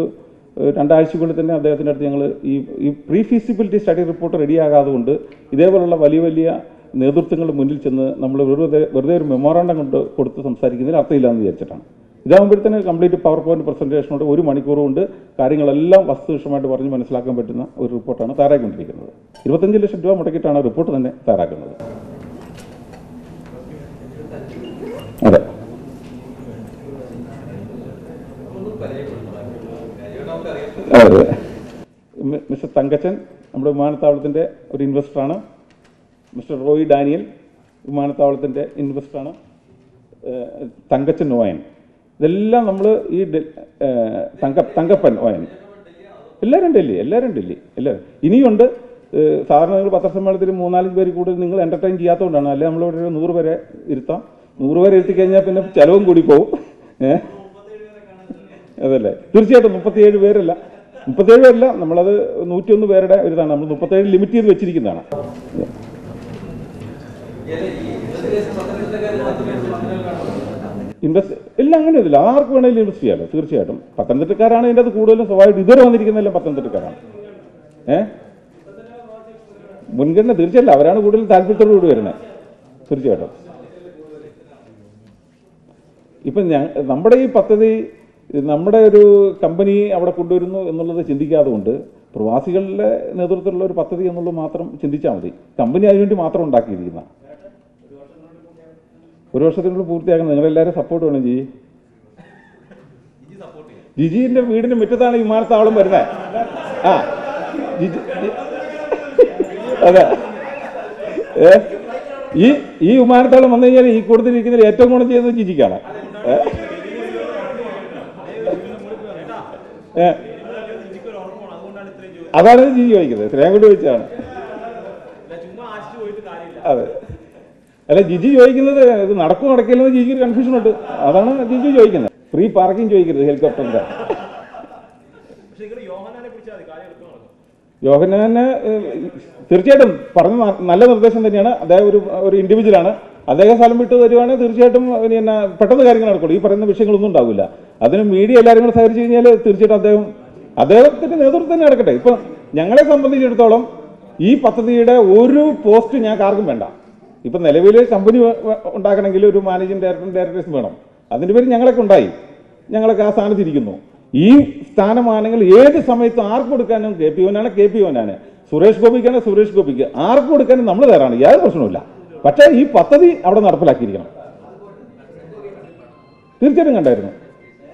2 ആഴ്ചക്കുള്ളിൽ തന്നെ അദ്ദേഹത്തിൻ്റെ അടുത്ത് ഞങ്ങൾ ഈ പ്രീ ഫീസിബിലിറ്റി സ്റ്റഡി റിപ്പോർട്ട് റെഡിയാകാതെ കൊണ്ട് ഇതേപോലുള്ള വലിയ നേതൃത്വങ്ങളുടെ മുന്നിൽ ചെന്ന് നമ്മൾ വെറുതെ ഒരു മെമ്മോറാണ്ടം കൊടുത്ത് സംസാരിക്കുന്നതിൽ അർത്ഥമില്ലാന്ന് വിചാരിച്ചിട്ടാണ്. ഇതാകുമ്പോഴത്തേന് കംപ്ലീറ്റ് പവർ പോയിന്റ് പ്രസൻറ്റേഷനോട് 1 മണിക്കൂർ കൊണ്ട് കാര്യങ്ങളെല്ലാം വസ്തുനിഷ്ഠമായിട്ട് പറഞ്ഞ് മനസ്സിലാക്കാൻ പറ്റുന്ന ഒരു റിപ്പോർട്ടാണ് തയ്യാറാക്കിക്കൊണ്ടിരിക്കുന്നത്. 25 ലക്ഷം രൂപ മുടക്കിയിട്ടാണ് റിപ്പോർട്ട് തന്നെ തയ്യാറാക്കുന്നത്. അതെ, അതെ. മിസ്റ്റർ തങ്കച്ചൻ നമ്മുടെ വിമാനത്താവളത്തിൻ്റെ ഒരു ഇൻവെസ്റ്ററാണ്. മിസ്റ്റർ റോയി ഡാനിയൽ വിമാനത്താവളത്തിൻ്റെ ഇൻവെസ്റ്ററാണ്. തങ്കച്ചൻ ഓയൻ, ഇതെല്ലാം നമ്മൾ ഈ തങ്കപ്പൻ ഓയൻ, എല്ലാവരും ഡൽഹി. ഇനിയുണ്ട്. സാധാരണ നിങ്ങൾ പത്രസമ്മേളനത്തിൽ 3-4 പേര് കൂടുതൽ നിങ്ങൾ എൻ്റർടൈൻ ചെയ്യാത്തതുകൊണ്ടാണ്. അല്ലെങ്കിൽ നമ്മളിവിടെ ഒരു 100 പേരെ ഇരുത്താം. 100 പേരെ ഇരുത്തി കഴിഞ്ഞാൽ പിന്നെ ചിലവും കൂടി പോകും. അതല്ലേ? തീർച്ചയായിട്ടും 37 പേരല്ല, 37 പേരല്ല, നമ്മളത് 101 പേരുടെ ഒരു ഇതാണ്. നമ്മൾ 37 ലിമിറ്റ് ചെയ്ത് വെച്ചിരിക്കുന്നതാണ്. ഇൻവെസ്റ്റ് എല്ലാം അങ്ങനെ ഇതില്ല, ആർക്ക് വേണമെങ്കിലും ഇൻവെസ്റ്റ് ചെയ്യാമല്ലോ. തീർച്ചയായിട്ടും പത്തനംതിട്ടക്കാരാണ് ഇതിൻ്റെ അത് കൂടുതലും സ്വാഭാവികം. ഇതുവരെ വന്നിരിക്കുന്നതെല്ലാം പത്തനംതിട്ടക്കാരാണ്. മുൻഗണന തീർച്ചയായിട്ടും അവരാണ് കൂടുതൽ താല്പര്യത്തോടു കൂടി വരുന്നത്. തീർച്ചയായിട്ടും ഇപ്പം നമ്മുടെ ഈ പദ്ധതി നമ്മുടെ ഒരു കമ്പനി അവിടെ കൊണ്ടുവരുന്നു എന്നുള്ളത് ചിന്തിക്കാതെ കൊണ്ട് പ്രവാസികളുടെ നേതൃത്വത്തിലുള്ള ഒരു പദ്ധതി എന്നുള്ളത് മാത്രം ചിന്തിച്ചാൽ മതി. കമ്പനി അതിനുവേണ്ടി മാത്രം ഉണ്ടാക്കിയിരിക്കുന്ന 1 വർഷത്തിനുള്ളിൽ പൂർത്തിയാക്കണം. നിങ്ങളെല്ലാവരും സപ്പോർട്ട് വേണം. ജിജിന്റെ വീടിന് മുറ്റത്താണ് വിമാനത്താവളം വരുന്നത്. അതെ, ഈ വിമാനത്താവളം വന്നു കഴിഞ്ഞാൽ ഈ കൊടുത്തിരിക്കുന്നതിൽ ഏറ്റവും ഗുണം ചെയ്യുന്നത് ജിജിക്കാണ്. അതാണ് ജിജി ചോദിക്കുന്നത്. സ്നേഹം കൊണ്ട് ചോദിച്ചതാണ്. അതെ, അല്ല ജിജി ചോദിക്കുന്നത് ഇത് നടക്കും നടക്കില്ലെന്ന് ജിജിക്ക് കൺഫ്യൂഷൻ ഉണ്ട്. അതാണ് ജിജി ചോദിക്കുന്നത്. ഫ്രീ പാർക്കിംഗ് ചോദിക്കരുത് ഹെലികോപ്റ്ററിന്റെ. യോഹന്നാന് തീർച്ചയായിട്ടും പറഞ്ഞ നല്ല നിർദ്ദേശം തന്നെയാണ്. അദ്ദേഹം ഒരു ഇൻഡിവിജ്വലാണ്. അദ്ദേഹം സ്ഥലം വിട്ട് തരുവാണെങ്കിൽ തീർച്ചയായിട്ടും പിന്നെ പെട്ടെന്ന് കാര്യങ്ങൾ നടക്കുള്ളൂ. ഈ പറയുന്ന വിഷയങ്ങളൊന്നും ഉണ്ടാവില്ല. അതിന് മീഡിയ എല്ലാവരും കൂടെ സഹകരിച്ച് കഴിഞ്ഞാൽ തീർച്ചയായിട്ടും അദ്ദേഹത്തിന്റെ നേതൃത്വം തന്നെ നടക്കട്ടെ. ഇപ്പം ഞങ്ങളെ സംബന്ധിച്ചിടത്തോളം ഈ പദ്ധതിയുടെ ഒരു പോസ്റ്റ് ഞങ്ങൾക്ക് ആർക്കും വേണ്ട. ഇപ്പം നിലവിൽ കമ്പനി ഉണ്ടാക്കണമെങ്കിൽ ഒരു മാനേജിംഗ് ഡയറക്ടേഴ്സ് വേണം. അതിൻ്റെ പേര് ഞങ്ങളൊക്കെ ഉണ്ടായി, ഞങ്ങളൊക്കെ ആ സ്ഥാനത്തിരിക്കുന്നു. ഈ സ്ഥാനമാണെങ്കിൽ ഏത് സമയത്തും ആർക്ക് കൊടുക്കാനും KP ഓനാണ് KP ഓനാണ്, സുരേഷ് ഗോപിക്കാണ് സുരേഷ് ഗോപിക്ക്, ആർക്ക് കൊടുക്കാനും നമ്മൾ തയ്യാറാണ്, യാതൊരു പ്രശ്നവുമില്ല. പക്ഷേ ഈ പദ്ധതി അവിടെ നടപ്പിലാക്കിയിരിക്കണം. തീർച്ചയായിട്ടും കണ്ടായിരുന്നു.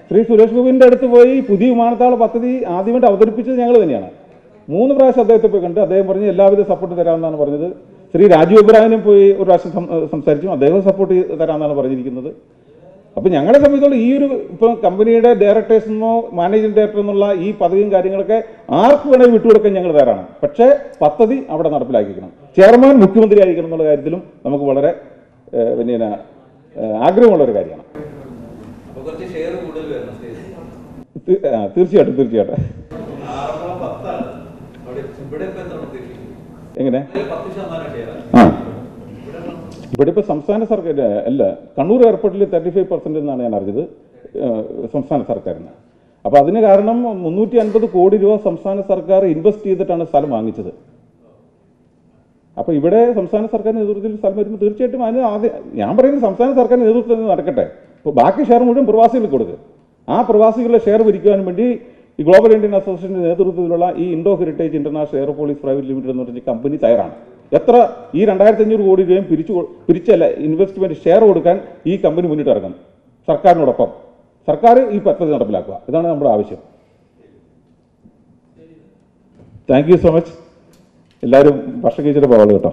ശ്രീ സുരേഷ് ഗോപിൻ്റെ അടുത്ത് പോയി പുതിയ വിമാനത്താവള പദ്ധതി ആദ്യമായിട്ട് അവതരിപ്പിച്ചത് ഞങ്ങൾ തന്നെയാണ്. 3 പ്രാവശ്യം അദ്ദേഹത്തെ പോയി കണ്ട് അദ്ദേഹം പറഞ്ഞ് എല്ലാവിധ സപ്പോർട്ട് തരാമെന്നാണ് പറഞ്ഞത്. ശ്രീ രാജീവ് ഇബ്രാഹിമിനും പോയി ഒരു പ്രാവശ്യം സംസാരിച്ചു, അദ്ദേഹം സപ്പോർട്ട് തരാമെന്നാണ് പറഞ്ഞിരിക്കുന്നത്. അപ്പം ഞങ്ങളെ സംബന്ധിച്ചോളം ഈ ഒരു ഇപ്പം കമ്പനിയുടെ ഡയറക്ടേഴ്സ് എന്നോ മാനേജിംഗ് ഡയറക്ടർ എന്നുള്ള ഈ പദവിയും കാര്യങ്ങളൊക്കെ ആർക്ക് വേണമെങ്കിൽ വിട്ടുകൊടുക്കാൻ ഞങ്ങൾ തയ്യാറാണ്. പക്ഷേ പദ്ധതി അവിടെ നടപ്പിലാക്കിക്കണം. ചെയർമാൻ മുഖ്യമന്ത്രി ആയിരിക്കണം എന്നുള്ള കാര്യത്തിലും നമുക്ക് വളരെ പിന്നെ ആഗ്രഹമുള്ള ഒരു കാര്യമാണ്. തീർച്ചയായിട്ടും എങ്ങനെ ഇവിടെ ഇപ്പോൾ സംസ്ഥാന സർക്കാർ അല്ല, കണ്ണൂർ എയർപോർട്ടിൽ 35% എന്നാണ് ഞാൻ അറിഞ്ഞത് സംസ്ഥാന സർക്കാരിന്. അപ്പോൾ അതിന് കാരണം 350 കോടി രൂപ സംസ്ഥാന സർക്കാർ ഇൻവെസ്റ്റ് ചെയ്തിട്ടാണ് സ്ഥലം വാങ്ങിച്ചത്. അപ്പോൾ ഇവിടെ സംസ്ഥാന സർക്കാരിൻ്റെ നേതൃത്വത്തിൽ സ്ഥലം വരുമ്പോൾ തീർച്ചയായിട്ടും അതിന് ആദ്യം ഞാൻ പറയുന്നത് സംസ്ഥാന സർക്കാരിൻ്റെ നേതൃത്വത്തിൽ നടക്കട്ടെ. ഇപ്പോൾ ബാക്കി ഷെയർ മുഴുവൻ പ്രവാസികൾക്ക് കൊടുക്കുക. ആ പ്രവാസികളുടെ ഷെയർ പിരിക്കുവാൻ വേണ്ടി ഈ ഗ്ലോബൽ ഇന്ത്യൻ അസോസിയേഷൻ്റെ നേതൃത്വത്തിലുള്ള ഈ Indo heritage international aeropolis private limited എന്ന് പറഞ്ഞ കമ്പനി തയ്യാറാണ്. എത്ര ഈ 2500 കോടി രൂപയും പിരിച്ചല്ല ഇൻവെസ്റ്റ്മെന്റ് ഷെയർ കൊടുക്കാൻ ഈ കമ്പനി മുന്നിട്ട് ഇറങ്ങും. സർക്കാരിനോടൊപ്പം സർക്കാർ ഈ പദ്ധതി നടപ്പിലാക്കുക, ഇതാണ് നമ്മുടെ ആവശ്യം. Thank you so much. എല്ലാവരും ഭക്ഷണം കഴിച്ചിട്ട് പോകാം കേട്ടോ.